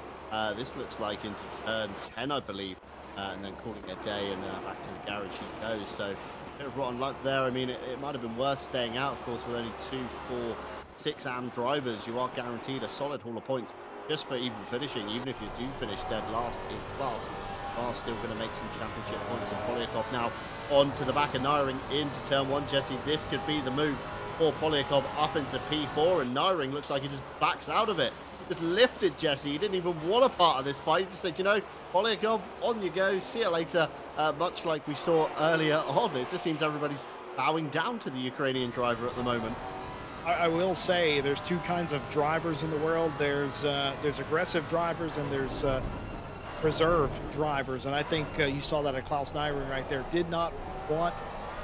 This looks like into turn 10, I believe, and then calling it a day, and back to the garage he goes. So a bit of rotten luck there. I mean, it might have been worse staying out, of course, with only 2, 4, 6 AM drivers. You are guaranteed a solid haul of points just for even finishing. Even if you do finish dead last in class, you are still going to make some championship points. And Polyakov now on to the back of Nyring into turn 1. Jesse, this could be the move for Polyakov up into P4, and Nyring looks like he just backs out of it. Just lifted Jesse. He didn't even want a part of this fight. He just said, you know, Polyakov, on you go. See you later. Much like we saw earlier on. It just seems everybody's bowing down to the Ukrainian driver at the moment. I will say there's 2 kinds of drivers in the world. There's aggressive drivers, and there's reserved drivers. And I think you saw that at Klaus Nyring right there. Did not want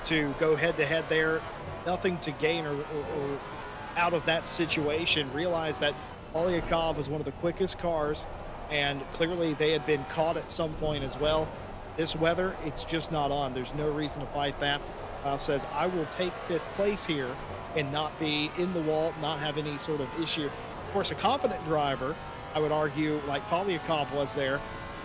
to go head-to-head there. Nothing to gain or out of that situation. Realized that Polyakov was one of the quickest cars, and clearly they had been caught at some point as well. This weather, it's just not on. There's no reason to fight that. Says, I will take 5th place here and not be in the wall, not have any sort of issue. Of course, a confident driver, I would argue, like Polyakov was there,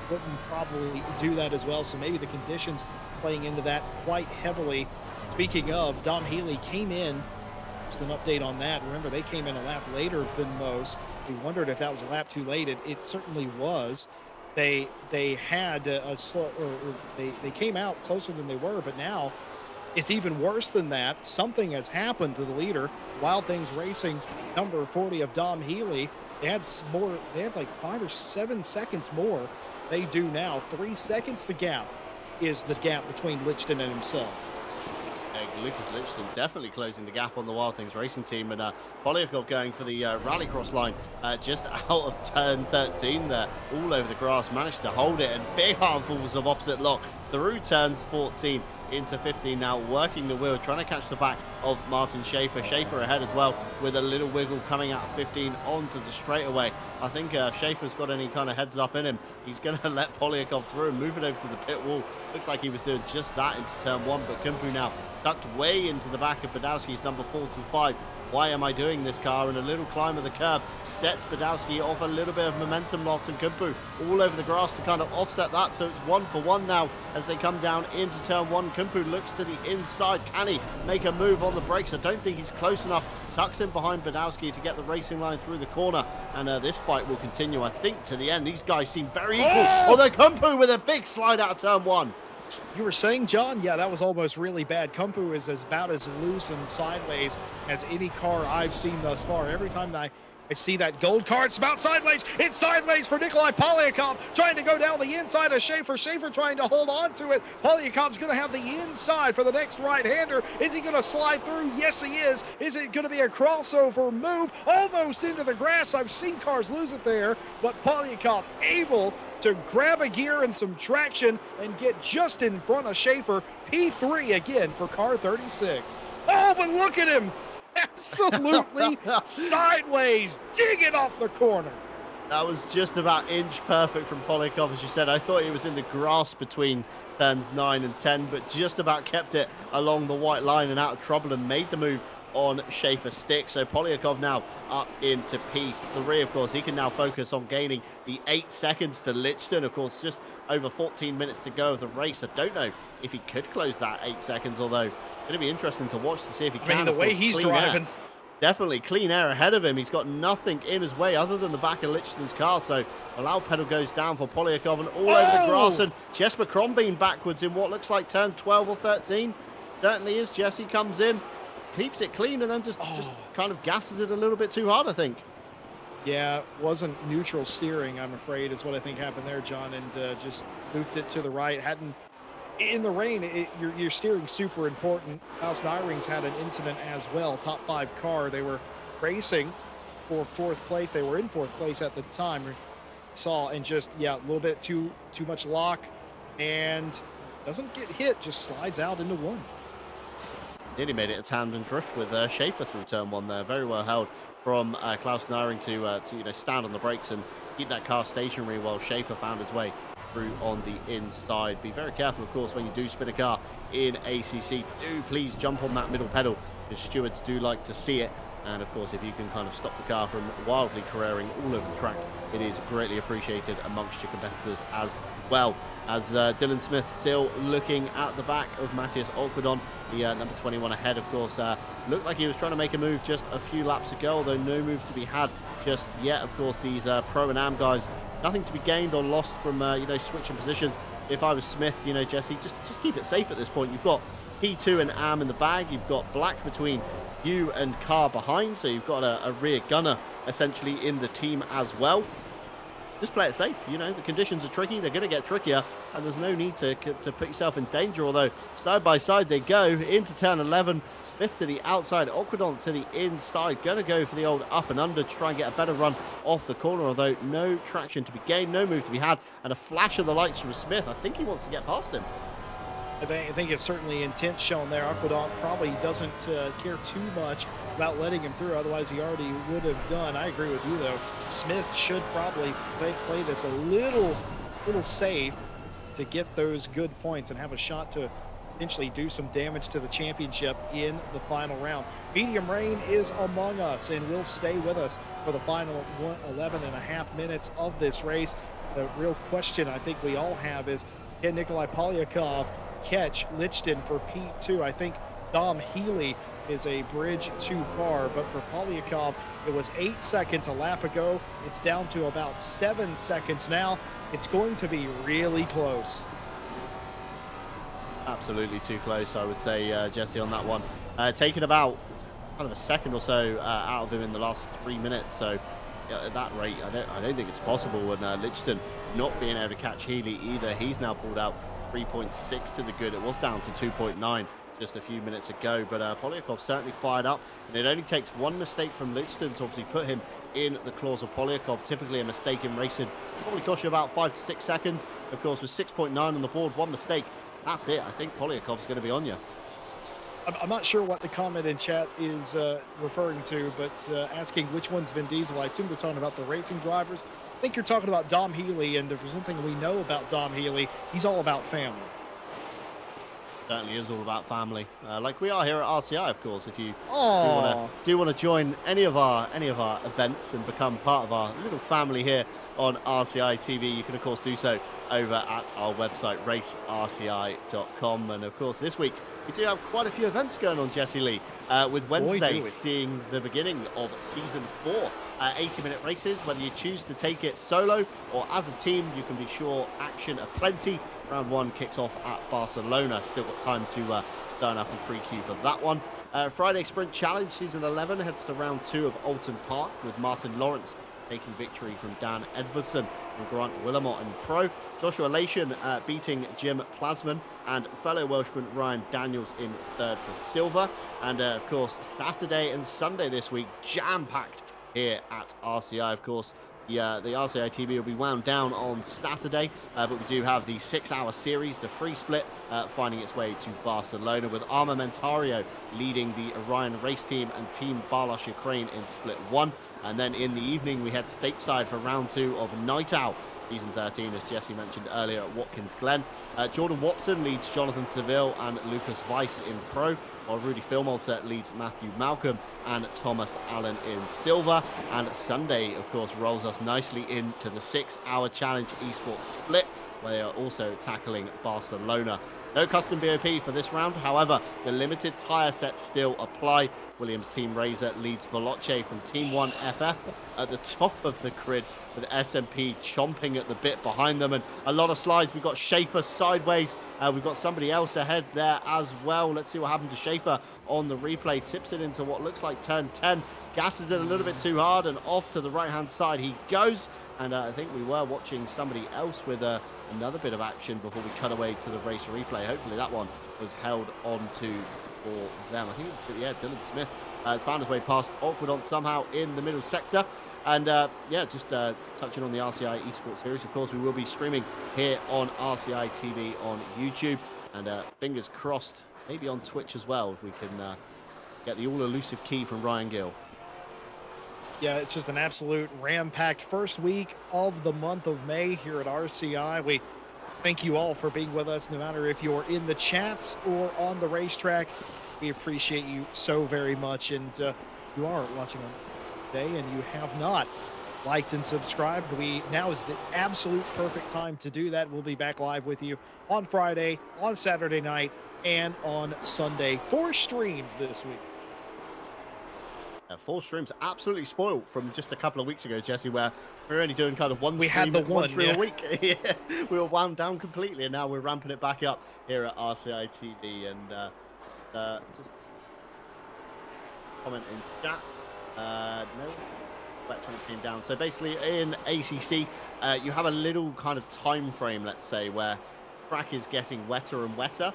wouldn't probably do that as well. So maybe the conditions playing into that quite heavily. Speaking of, Dom Healy came in. Just an update on that. Remember, they came in a lap later than most. We wondered if that was a lap too late. It certainly was. They had they came out closer than they were, but now it's even worse than that. Something has happened to the leader. Wild Things Racing, number 40 of Dom Healy. They had more. They had like 5 or 7 seconds more. They do now. 3 seconds. The gap is the gap between Lichten and himself. Lucas Lichtenstein definitely closing the gap on the Wild Things Racing team, and Polyakov going for the rallycross line just out of turn 13 there, all over the grass, managed to hold it, and big armfuls of opposite lock through turns 14 into 15 now, working the wheel, trying to catch the back of Martin Schaefer. Schaefer ahead as well with a little wiggle coming out of 15 onto the straightaway. I think if Schaefer's got any kind of heads up in him, he's going to let Polyakov through and move it over to the pit wall. Looks like he was doing just that into turn 1, but Kumpu now tucked way into the back of Badowski's number 45. Why am I doing this car? And a little climb of the curb sets Badowski off a little bit of momentum loss, and Kumpu all over the grass to kind of offset that. So it's 1 for 1 now as they come down into turn 1. Kumpu looks to the inside. Can he make a move on the brakes? I don't think he's close enough. Tucks in behind Badowski to get the racing line through the corner, and this fight will continue, I think, to the end. These guys seem very equal. Although Kumpu with a big slide out of turn 1. You were saying, John? Yeah, that was almost really bad. Kumpu is about as loose and sideways as any car I've seen thus far. Every time I see that gold car, it's about sideways. It's sideways for Nikolai Polyakov, trying to go down the inside of Schaefer. Schaefer trying to hold on to it. Polyakov's going to have the inside for the next right-hander. Is he going to slide through? Yes, he is. Is it going to be a crossover move? Almost into the grass. I've seen cars lose it there, but Polyakov able to grab a gear and some traction and get just in front of Schaefer. P3 again for car 36. Oh, but look at him. Absolutely sideways, digging off the corner. That was just about inch perfect from Polyakov, as you said. I thought he was in the grass between turns 9 and 10, but just about kept it along the white line and out of trouble and made the move on Schaefer's stick. So Polyakov now up into P3. Of course, he can now focus on gaining the 8 seconds to Lichtenstein. Of course, just over 14 minutes to go of the race. I don't know if he could close that 8 seconds, although it's going to be interesting to watch to see if he can. I mean, the way he's driving. Definitely clean air ahead of him. He's got nothing in his way other than the back of Lichtenstein's car. So the loud pedal goes down for Polyakov and all over the grass. And Jesper Crombeen backwards in what looks like turn 12 or 13. Certainly is. Jesse comes in, keeps it clean, and then just kind of gasses it a little bit too hard, I think. Yeah, wasn't neutral steering, I'm afraid, is what I think happened there, John, and just looped it to the right. Hadn't in the rain. Your steering super important. Klaus Nyrings had an incident as well. Top 5 car. They were racing for 4th place. They were in 4th place at the time. Saw and just a little bit too much lock, and doesn't get hit. Just slides out into 1. Nearly made it a tandem drift with Schaefer through turn 1 there. Very well held from Klaus Nyring to stand on the brakes and keep that car stationary while Schaefer found his way through on the inside. Be very careful, of course, when you do spin a car in ACC. Do please jump on that middle pedal, because stewards do like to see it. And of course, if you can kind of stop the car from wildly careering all over the track, it is greatly appreciated amongst your competitors as well. As Dylan Smith still looking at the back of Matthias Olkwadon, the number 21 ahead, of course. Looked like he was trying to make a move just a few laps ago, although no move to be had just yet. Of course, these Pro and Am guys, nothing to be gained or lost from switching positions. If I was Smith, Jesse, just keep it safe at this point. You've got P2 and Am in the bag. You've got Black between you and Carr behind, so you've got a rear gunner essentially in the team as well. Just play it safe. The conditions are tricky. They're going to get trickier, and there's no need to put yourself in danger. Although side by side they go into turn 11. Smith to the outside, Olkwadon to the inside. Going to go for the old up and under to try and get a better run off the corner. Although no traction to be gained, no move to be had, and a flash of the lights from Smith. I think he wants to get past him. I think it's certainly intent shown there. Aquedon probably doesn't care too much about letting him through, otherwise he already would have done. I agree with you, though. Smith should probably play this a little safe to get those good points and have a shot to potentially do some damage to the championship in the final round. Medium rain is among us and will stay with us for the final 11 and a half minutes of this race. The real question I think we all have is, can Nikolai Polyakov catch Lichtenstein for P2? I think Dom Healy is a bridge too far, but for Polyakov, it was 8 seconds a lap ago. It's down to about 7 seconds now. It's going to be really close. Absolutely too close, I would say, Jesse, on that one. Taking about kind of a second or so out of him in the last 3 minutes. So at that rate, I don't think it's possible. And Lichtenstein not being able to catch Healy either. He's now pulled out 3.6 to the good. It was down to 2.9 just a few minutes ago. But Polyakov certainly fired up, and it only takes one mistake from Lichtenstein to obviously put him in the claws of Polyakov. Typically, a mistake in racing probably costs you about 5 to 6 seconds. Of course, with 6.9 on the board, one mistake, that's it. I think Polyakov's going to be on you. I'm not sure what the comment in chat is referring to, but asking which one's Vin Diesel. I assume they're talking about the racing drivers. I think you're talking about Dom Healy, and if there's one thing we know about Dom Healy, he's all about family. Certainly is all about family, like we are here at RCI, of course. If you do want to join any of our events and become part of our little family here on RCI TV, you can of course do so over at our website racerci.com. And of course this week we do have quite a few events going on, Jesse Lee, with Wednesday seeing the beginning of season 4. 80-minute races, whether you choose to take it solo or as a team, you can be sure action aplenty. Round 1 kicks off at Barcelona. Still got time to sign up and pre-queue for that one. Friday Sprint Challenge Season 11 heads to round 2 of Alton Park, with Martin Lawrence taking victory from Dan Edvardsen and Grant Willamot in Pro. Joshua Lation beating Jim Plasman, and fellow Welshman Ryan Daniels in 3rd for silver. And of course, Saturday and Sunday this week, jam-packed here at RCI. Of course, the RCI TV will be wound down on Saturday, but we do have the 6-hour series, the free split, finding its way to Barcelona, with Armamentario leading the Orion race team and Team Barlosh Ukraine in split 1. And then in the evening, we head stateside for round 2 of Night Owl Season 13, as Jesse mentioned earlier, at Watkins Glen. Jordan Watson leads Jonathan Seville and Lucas Weiss in Pro, while Rudy Filmolter leads Matthew Malcolm and Thomas Allen in silver. And Sunday, of course, rolls us nicely into the 6-hour challenge esports split, where they are also tackling Barcelona. No custom BOP for this round, however, the limited tyre sets still apply. Williams Team Razor leads Veloce from Team 1 FF at the top of the grid, with SMP chomping at the bit behind them, and a lot of slides. We've got Schaefer sideways. We've got somebody else ahead there as well. Let's see what happened to Schaefer on the replay. Tips it into what looks like turn 10. Gasses it a little bit too hard, and off to the right-hand side he goes. And I think we were watching somebody else with another bit of action before we cut away to the race replay. Hopefully that one was held on to for them. I think it was, yeah, Dylan Smith has found his way past Aquedon somehow in the middle sector. And yeah, just touching on the RCI esports series, of course, we will be streaming here on RCI TV on YouTube, and fingers crossed, maybe on Twitch as well, if we can get the all-elusive key from Ryan Gill. Yeah, it's just an absolute ram-packed first week of the month of May here at RCI. We thank you all for being with us, no matter if you're in the chats or on the racetrack. We appreciate you so very much, and you are watching on today and you have not liked and subscribed, now is the absolute perfect time to do that. We'll be back live with you on Friday, on Saturday night, and on Sunday. 4 streams this week. 4 streams absolutely spoiled from just a couple of weeks ago, Jesse, where we were only doing kind of one stream a week. Yeah. We were wound down completely, and now we're ramping it back up here at RCI TV. And just comment in chat. No, that's when it came down. So basically, in ACC, you have a little kind of time frame, let's say, where track is getting wetter and wetter.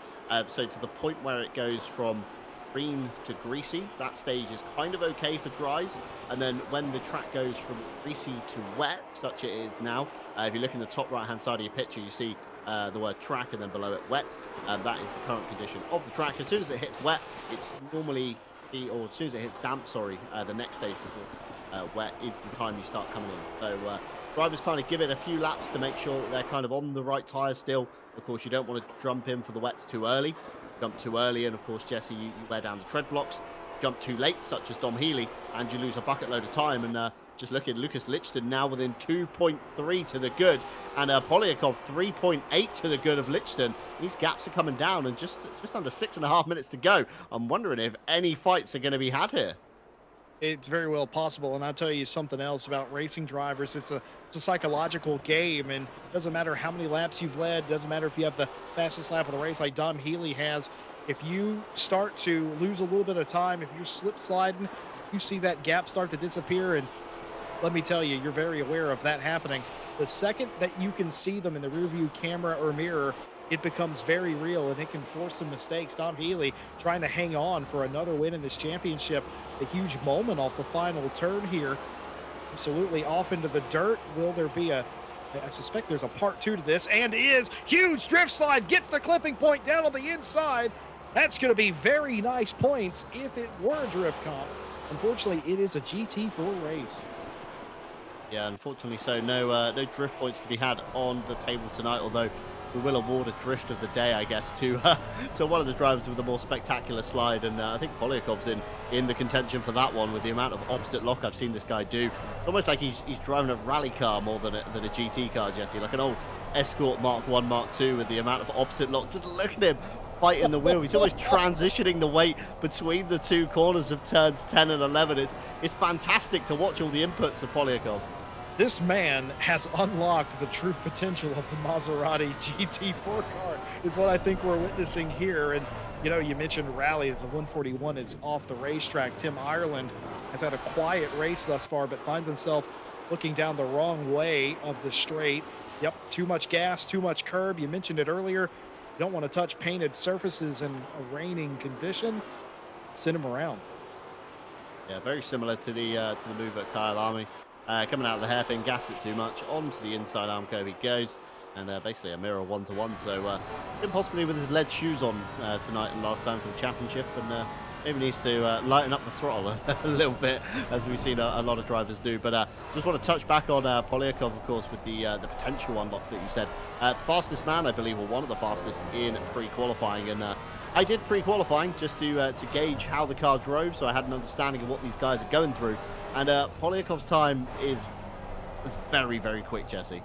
So to the point where it goes from green to greasy, that stage is kind of okay for dries. And then when the track goes from greasy to wet, such it is now, if you look in the top right hand side of your picture, you see the word track, and then below it wet. That is the current condition of the track. As soon as it hits wet, it's normally, or as soon as it hits damp, sorry, the next stage before wet is the time you start coming in. So drivers kind of give it a few laps to make sure that they're kind of on the right tyre still. Of course, you don't want to jump in for the wets too early. Jump too early, and of course, Jesse, you wear down the tread blocks. Jump too late, such as Dom Healy, and you lose a bucket load of time. And just look at Lucas Lichtenstein now within 2.3 to the good, and Polyakov 3.8 to the good of Lichtenstein. These gaps are coming down, and just under 6.5 minutes to go. I'm wondering if any fights are going to be had here. It's very well possible, and I'll tell you something else about racing drivers. It's a psychological game, and it doesn't matter how many laps you've led. Doesn't matter if you have the fastest lap of the race like Dom Healy has. If you start to lose a little bit of time, if you're slip sliding, you see that gap start to disappear, and let me tell you, you're very aware of that happening. The second that you can see them in the rearview camera or mirror it becomes very real and it can force some mistakes. Tom Healy trying to hang on for another win in this championship. A huge moment off the final turn here. Absolutely off into the dirt. Will there be a... I suspect there's a part 2 to this, and is huge drift slide, gets the clipping point down on the inside. That's going to be very nice points if it were a drift comp. Unfortunately, it is a GT4 race. Yeah, unfortunately so. No drift points to be had on the table tonight, although we will award a drift of the day, I guess, to one of the drivers with the more spectacular slide. And I think Polyakov's in the contention for that one with the amount of opposite lock I've seen this guy do. It's almost like he's driving a rally car more than a GT car, Jesse, like an old Escort Mark 1, Mark 2 with the amount of opposite lock. Just look at him fighting the wheel. He's almost transitioning the weight between the two corners of turns 10 and 11. It's fantastic to watch all the inputs of Polyakov. This man has unlocked the true potential of the Maserati GT4 car, is what I think we're witnessing here. And, you know, you mentioned rally as a 141 is off the racetrack. Tim Ireland has had a quiet race thus far, but finds himself looking down the wrong way of the straight. Yep, too much gas, too much curb. You mentioned it earlier. You don't want to touch painted surfaces in a raining condition. Send him around. Yeah, very similar to the move at Kyle Army. Coming out of the hairpin, gassed it too much, onto the inside arm curve he goes, and basically a mirror 1-to-1. So possibly with his lead shoes on tonight and last time for the championship, and maybe needs to lighten up the throttle a little bit, as we've seen a lot of drivers do. But just want to touch back on Polyakov, of course, with the potential unlock that you said. Fastest man, I believe, or one of the fastest in pre-qualifying, and I did pre-qualifying just to gauge how the car drove, so I had an understanding of what these guys are going through. And Polyakov's time is very, very quick, Jesse.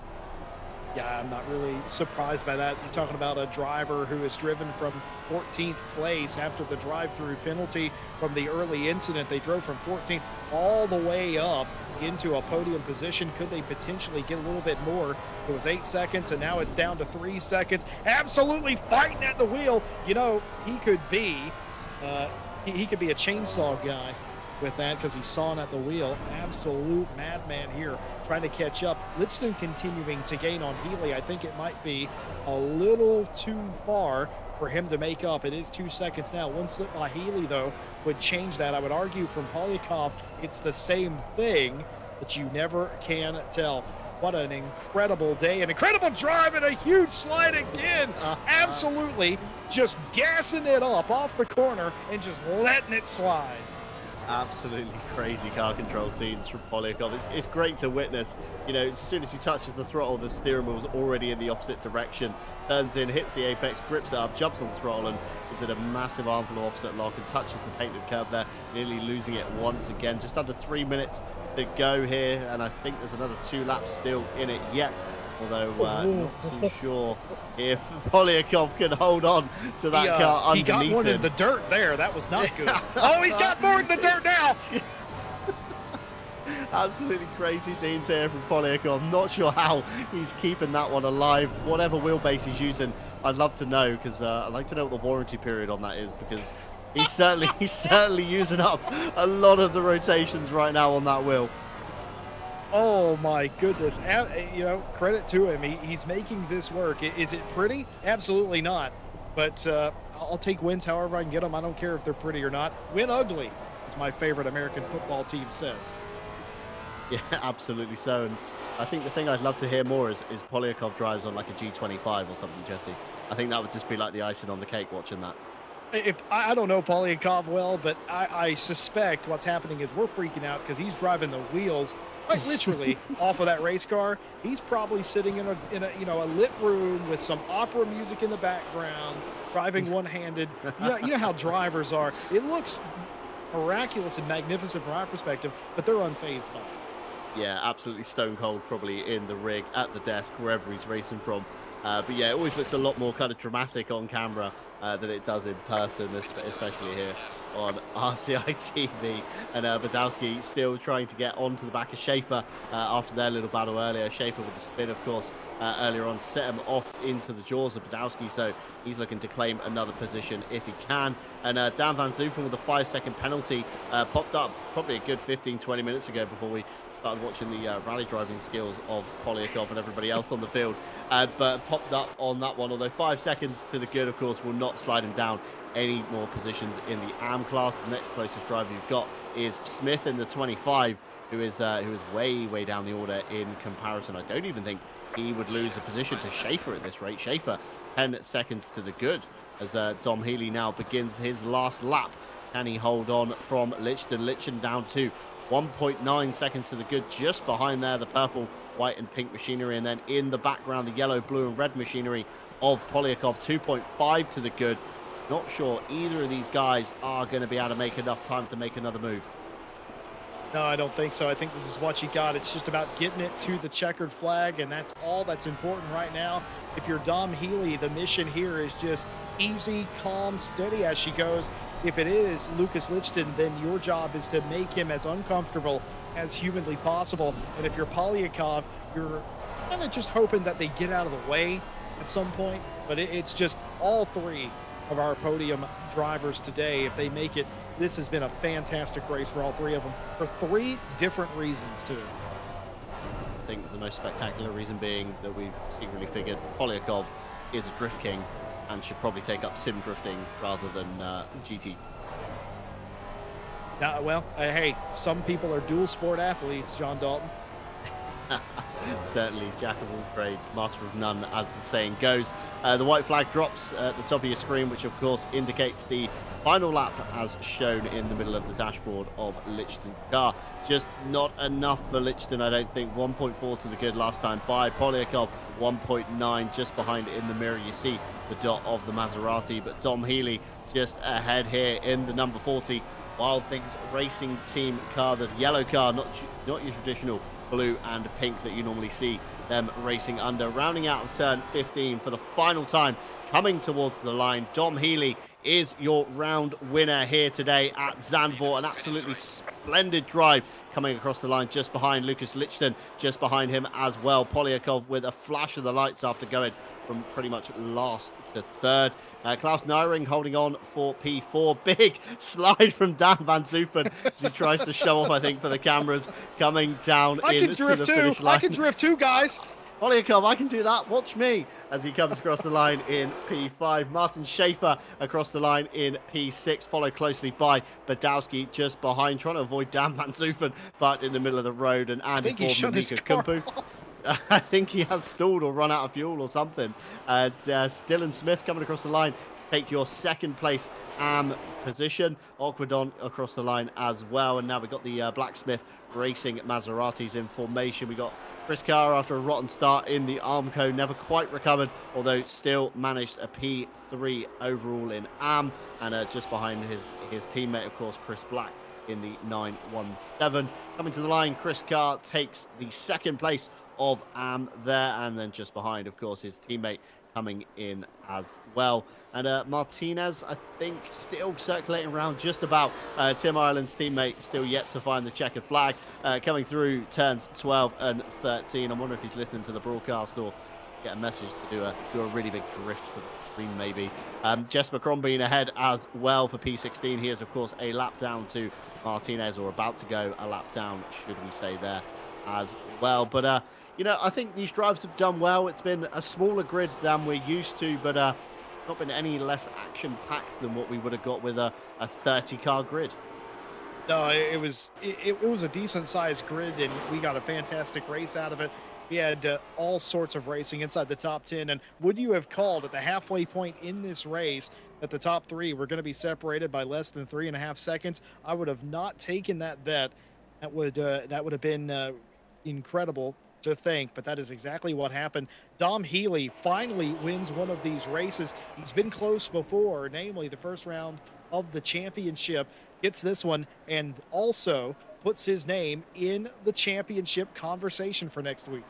Yeah, I'm not really surprised by that. You're talking about a driver who is driven from 14th place after the drive-through penalty from the early incident. They drove from 14th all the way up into a podium position. Could they potentially get a little bit more? It was 8 seconds, and now it's down to 3 seconds. Absolutely fighting at the wheel. You know, he could be a chainsaw guy with that, because he's sawing at the wheel. Absolute madman here trying to catch up. Lichton continuing to gain on Healy. I think it might be a little too far for him to make up. It is 2 seconds now. One slip by Healy, though, would change that. I would argue from Polyakov it's the same thing, but you never can tell. What an incredible day, an incredible drive, and a huge slide again. Absolutely just gassing it up off the corner and just letting it slide. Absolutely crazy car control scenes from Polyakov. It's great to witness. You know, as soon as he touches the throttle, the steering wheel's already in the opposite direction. Turns in, hits the apex, grips it up, jumps on the throttle, and gives it a massive armful of opposite lock and touches the painted curb there, nearly losing it once again. Just under 3 minutes to go here, and I think there's another 2 laps still in it yet. Although not too sure if Polyakov can hold on to that car underneath him. He got one in the dirt there. That was not good. Oh, he's got more in the dirt now. Absolutely crazy scenes here from Polyakov. Not sure how he's keeping that one alive. Whatever wheelbase he's using, I'd love to know, because I'd like to know what the warranty period on that is, because he's certainly using up a lot of the rotations right now on that wheel. Oh my goodness. You know, credit to him. He's making this work. Is it pretty? Absolutely not. But I'll take wins however I can get them. I don't care if they're pretty or not. Win ugly, as my favorite American football team says. Yeah, absolutely so. And I think the thing I'd love to hear more is Polyakov drives on like a G25 or something, Jesse. I think that would just be like the icing on the cake watching that. If I don't know Polyakov well, but I suspect what's happening is we're freaking out because he's driving the wheels quite literally off of that race car. He's probably sitting in a lit room with some opera music in the background, driving one-handed. You know how drivers are. It looks miraculous and magnificent from our perspective, but they're unfazed by it. Yeah, absolutely stone cold, probably in the rig, at the desk, wherever he's racing from. But yeah, it always looks a lot more kind of dramatic on camera than it does in person, especially here on RCI TV. And Badowski still trying to get onto the back of Schaefer after their little battle earlier. Schaefer with the spin, of course, earlier on, set him off into the jaws of Badowski, so he's looking to claim another position if he can. And Dan Van Zoofen with a 5-second penalty popped up probably a good 15-20 minutes ago before we started watching the rally driving skills of Polyakov and everybody else on the field, but popped up on that one. Although 5 seconds to the good, of course, will not slide him down any more positions in the AM class. The next closest driver you've got is Smith in the 25, who is way down the order in comparison. I don't even think he would lose a position to Schaefer at this rate. Schaefer 10 seconds to the good as Dom Healy now begins his last lap. Can he hold on from Lichten? Lichten down to 1.9 seconds to the good, just behind there, the purple, white, and pink machinery. And then in the background, the yellow, blue, and red machinery of Polyakov, 2.5 to the good. Not sure either of these guys are going to be able to make enough time to make another move. No, I don't think so. I think this is what you got. It's just about getting it to the checkered flag, and that's all that's important right now. If you're Dom Healy, the mission here is just easy, calm, steady as she goes. If it is Lucas Lichten, then your job is to make him as uncomfortable as humanly possible. And if you're Polyakov, you're kind of just hoping that they get out of the way at some point. But it's just all three of our podium drivers today. If they make it, this has been a fantastic race for all three of them for three different reasons, too. I think the most spectacular reason being that we've secretly figured Polyakov is a drift king and should probably take up sim drifting rather than GT. Well, hey, some people are dual sport athletes, John Dalton. Certainly, jack of all trades, master of none, as the saying goes. The white flag drops at the top of your screen, which of course indicates the final lap as shown in the middle of the dashboard of Lichten's car. Just not enough for Lichten, I don't think. 1.4 to the good last time by Polyakov, 1.9 just behind in the mirror. You see the dot of the Maserati, but Dom Healy just ahead here in the number 40 Wild Things Racing Team car, the yellow car, not your traditional blue and pink that you normally see them racing under. Rounding out of turn 15 for the final time, coming towards the line, Dom Healy is your round winner here today at Zandvoort. An absolutely splendid drive coming across the line just behind Lucas Lichten, just behind him as well. Polyakov with a flash of the lights after going from pretty much last to third. Klaus Nyring holding on for P4. Big slide from Dan Van Zoofen as he tries to show off, I think, for the cameras, coming down into the finish line. I can drift too, guys. Polyakov, I can do that. Watch me as he comes across the line in P5. Martin Schaefer across the line in P6, followed closely by Badowski just behind, trying to avoid Dan Van Zoofen, but in the middle of the road. And Andy Ford and Mika Kumpu. I think he has stalled or run out of fuel or something. Dylan Smith coming across the line to take your second place position. Aquadon across the line as well. And now we've got the Blacksmith Racing Maseratis in formation. We got Chris Carr after a rotten start in the Armco, never quite recovered, although still managed a P3 overall in AM. And just behind his teammate, of course, Chris Black in the 917. Coming to the line, Chris Carr takes the second place of AM there, and then just behind, of course, his teammate coming in as well. And Martinez, I think, still circulating around just about. Tim Ireland's teammate still yet to find the checkered flag, coming through turns 12 and 13. I wonder if he's listening to the broadcast or get a message to do a really big drift for the screen, maybe. Jess McCrombie ahead as well for P16. He is, of course, a lap down to Martinez, or about to go a lap down, should we say, there as well. But you know, I think these drives have done well. It's been a smaller grid than we're used to, but not been any less action-packed than what we would have got with a 30-car grid. No, it was a decent-sized grid, and we got a fantastic race out of it. We had all sorts of racing inside the top 10, and would you have called at the halfway point in this race that the top three were going to be separated by less than 3.5 seconds? I would have not taken that bet. That would have been incredible to think, but that is exactly what happened. Dom Healy finally wins one of these races. He's been close before, namely the first round of the championship. Gets this one and also puts his name in the championship conversation for next week.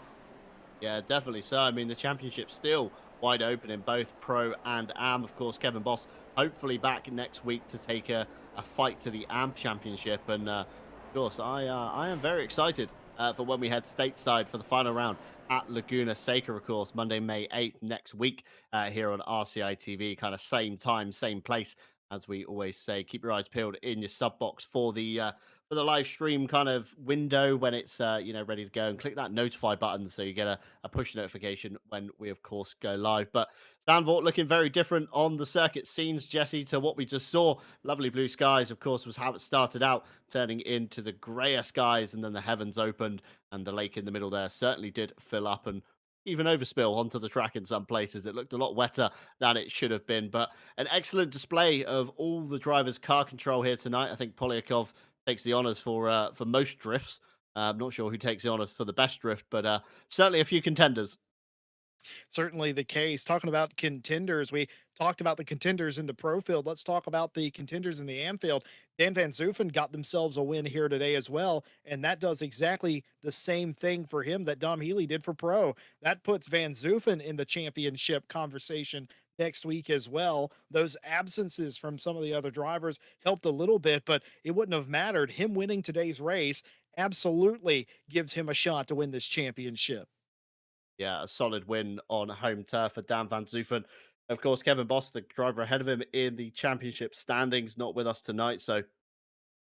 Yeah, definitely so. I mean, the championship's still wide open in both Pro and AM. Of course, Kevin Boss hopefully back next week to take a fight to the AM championship. And of course, I am very excited for when we head stateside for the final round at Laguna Seca, of course, Monday, May 8th next week here on RCI TV. Kind of same time, same place, as we always say. Keep your eyes peeled in your sub box for the for the live stream kind of window when it's ready to go, and click that notify button so you get a push notification when we of course go live. But Zandvoort looking very different on the circuit scenes, Jesse, to what we just saw. Lovely blue skies, of course, was how it started out, turning into the grayer skies, and then the heavens opened, and the lake in the middle there certainly did fill up and even overspill onto the track in some places. It looked a lot wetter than it should have been, but an excellent display of all the drivers' car control here tonight. I think Polyakov takes the honours for most drifts. I'm not sure who takes the honours for the best drift, but certainly a few contenders. Certainly the case. Talking about contenders, we talked about the contenders in the pro field. Let's talk about the contenders in the am field. Dan Van Zoofen got themselves a win here today as well, and that does exactly the same thing for him that Dom Healy did for pro. That puts Van Zoofen in the championship conversation next week as well. Those absences from some of the other drivers helped a little bit, but it wouldn't have mattered. Him winning today's race absolutely gives him a shot to win this championship. Yeah, a solid win on home turf for Dan Van Zoofen. Of course, Kevin Boss, the driver ahead of him in the championship standings, not with us tonight. So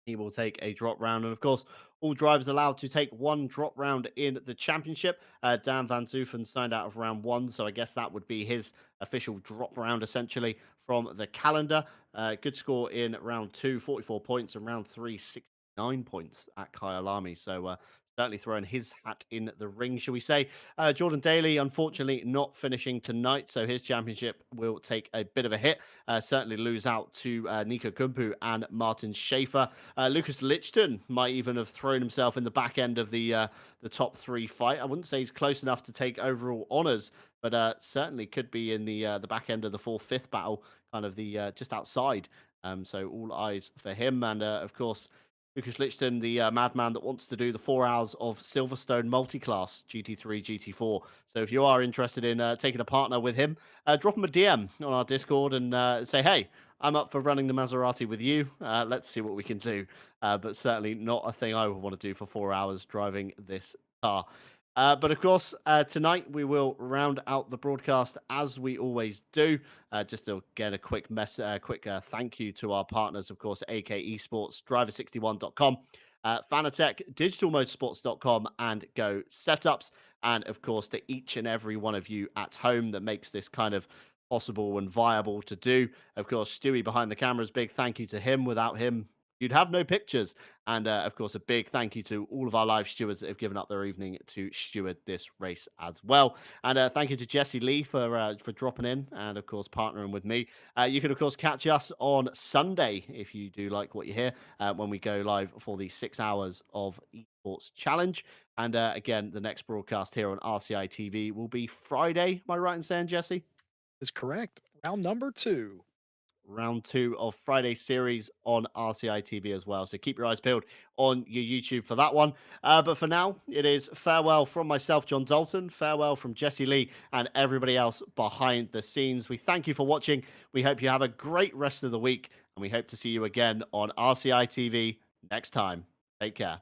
he will take a drop round. And of course, all drivers allowed to take one drop round in the championship. Dan Van Zoofen signed out of round one. So I guess that would be his official drop round essentially from the calendar. Good score in round two, 44 points, and round three, 69 points at Kyalami. So certainly throwing his hat in the ring, shall we say. Jordan Daly, unfortunately, not finishing tonight. So his championship will take a bit of a hit. Certainly lose out to Nico Kumpu and Martin Schaefer. Lucas Lichton might even have thrown himself in the back end of the top three fight. I wouldn't say he's close enough to take overall honours, but certainly could be in the back end of the 4th, 5th battle, kind of the just outside. So all eyes for him, and of course. Lucas Lichton, the madman that wants to do the 4 hours of Silverstone multi-class GT3, GT4. So if you are interested in taking a partner with him, drop him a DM on our Discord and say, hey, I'm up for running the Maserati with you. Let's see what we can do. But certainly not a thing I would want to do for 4 hours driving this car. But of course, tonight we will round out the broadcast as we always do. Just to get a quick thank you to our partners, of course, AK Esports, Driver61.com, Fanatec, DigitalMotorsports.com, and Go Setups. And of course, to each and every one of you at home that makes this kind of possible and viable to do. Of course, Stewie behind the cameras, big thank you to him. Without him, you'd have no pictures. And of course, a big thank you to all of our live stewards that have given up their evening to steward this race as well. And thank you to Jesse Lee for dropping in and of course partnering with me. You can of course catch us on Sunday if you do like what you hear when we go live for the 6 hours of esports challenge. And again, the next broadcast here on RCI TV will be Friday. Am I right in saying, Jesse? Is correct. Round number two. Round two of Friday series on RCI TV as well. So keep your eyes peeled on your YouTube for that one. But for now, it is farewell from myself, John Dalton. Farewell from Jesse Lee and everybody else behind the scenes. We thank you for watching. We hope you have a great rest of the week, and we hope to see you again on RCI TV next time. Take care.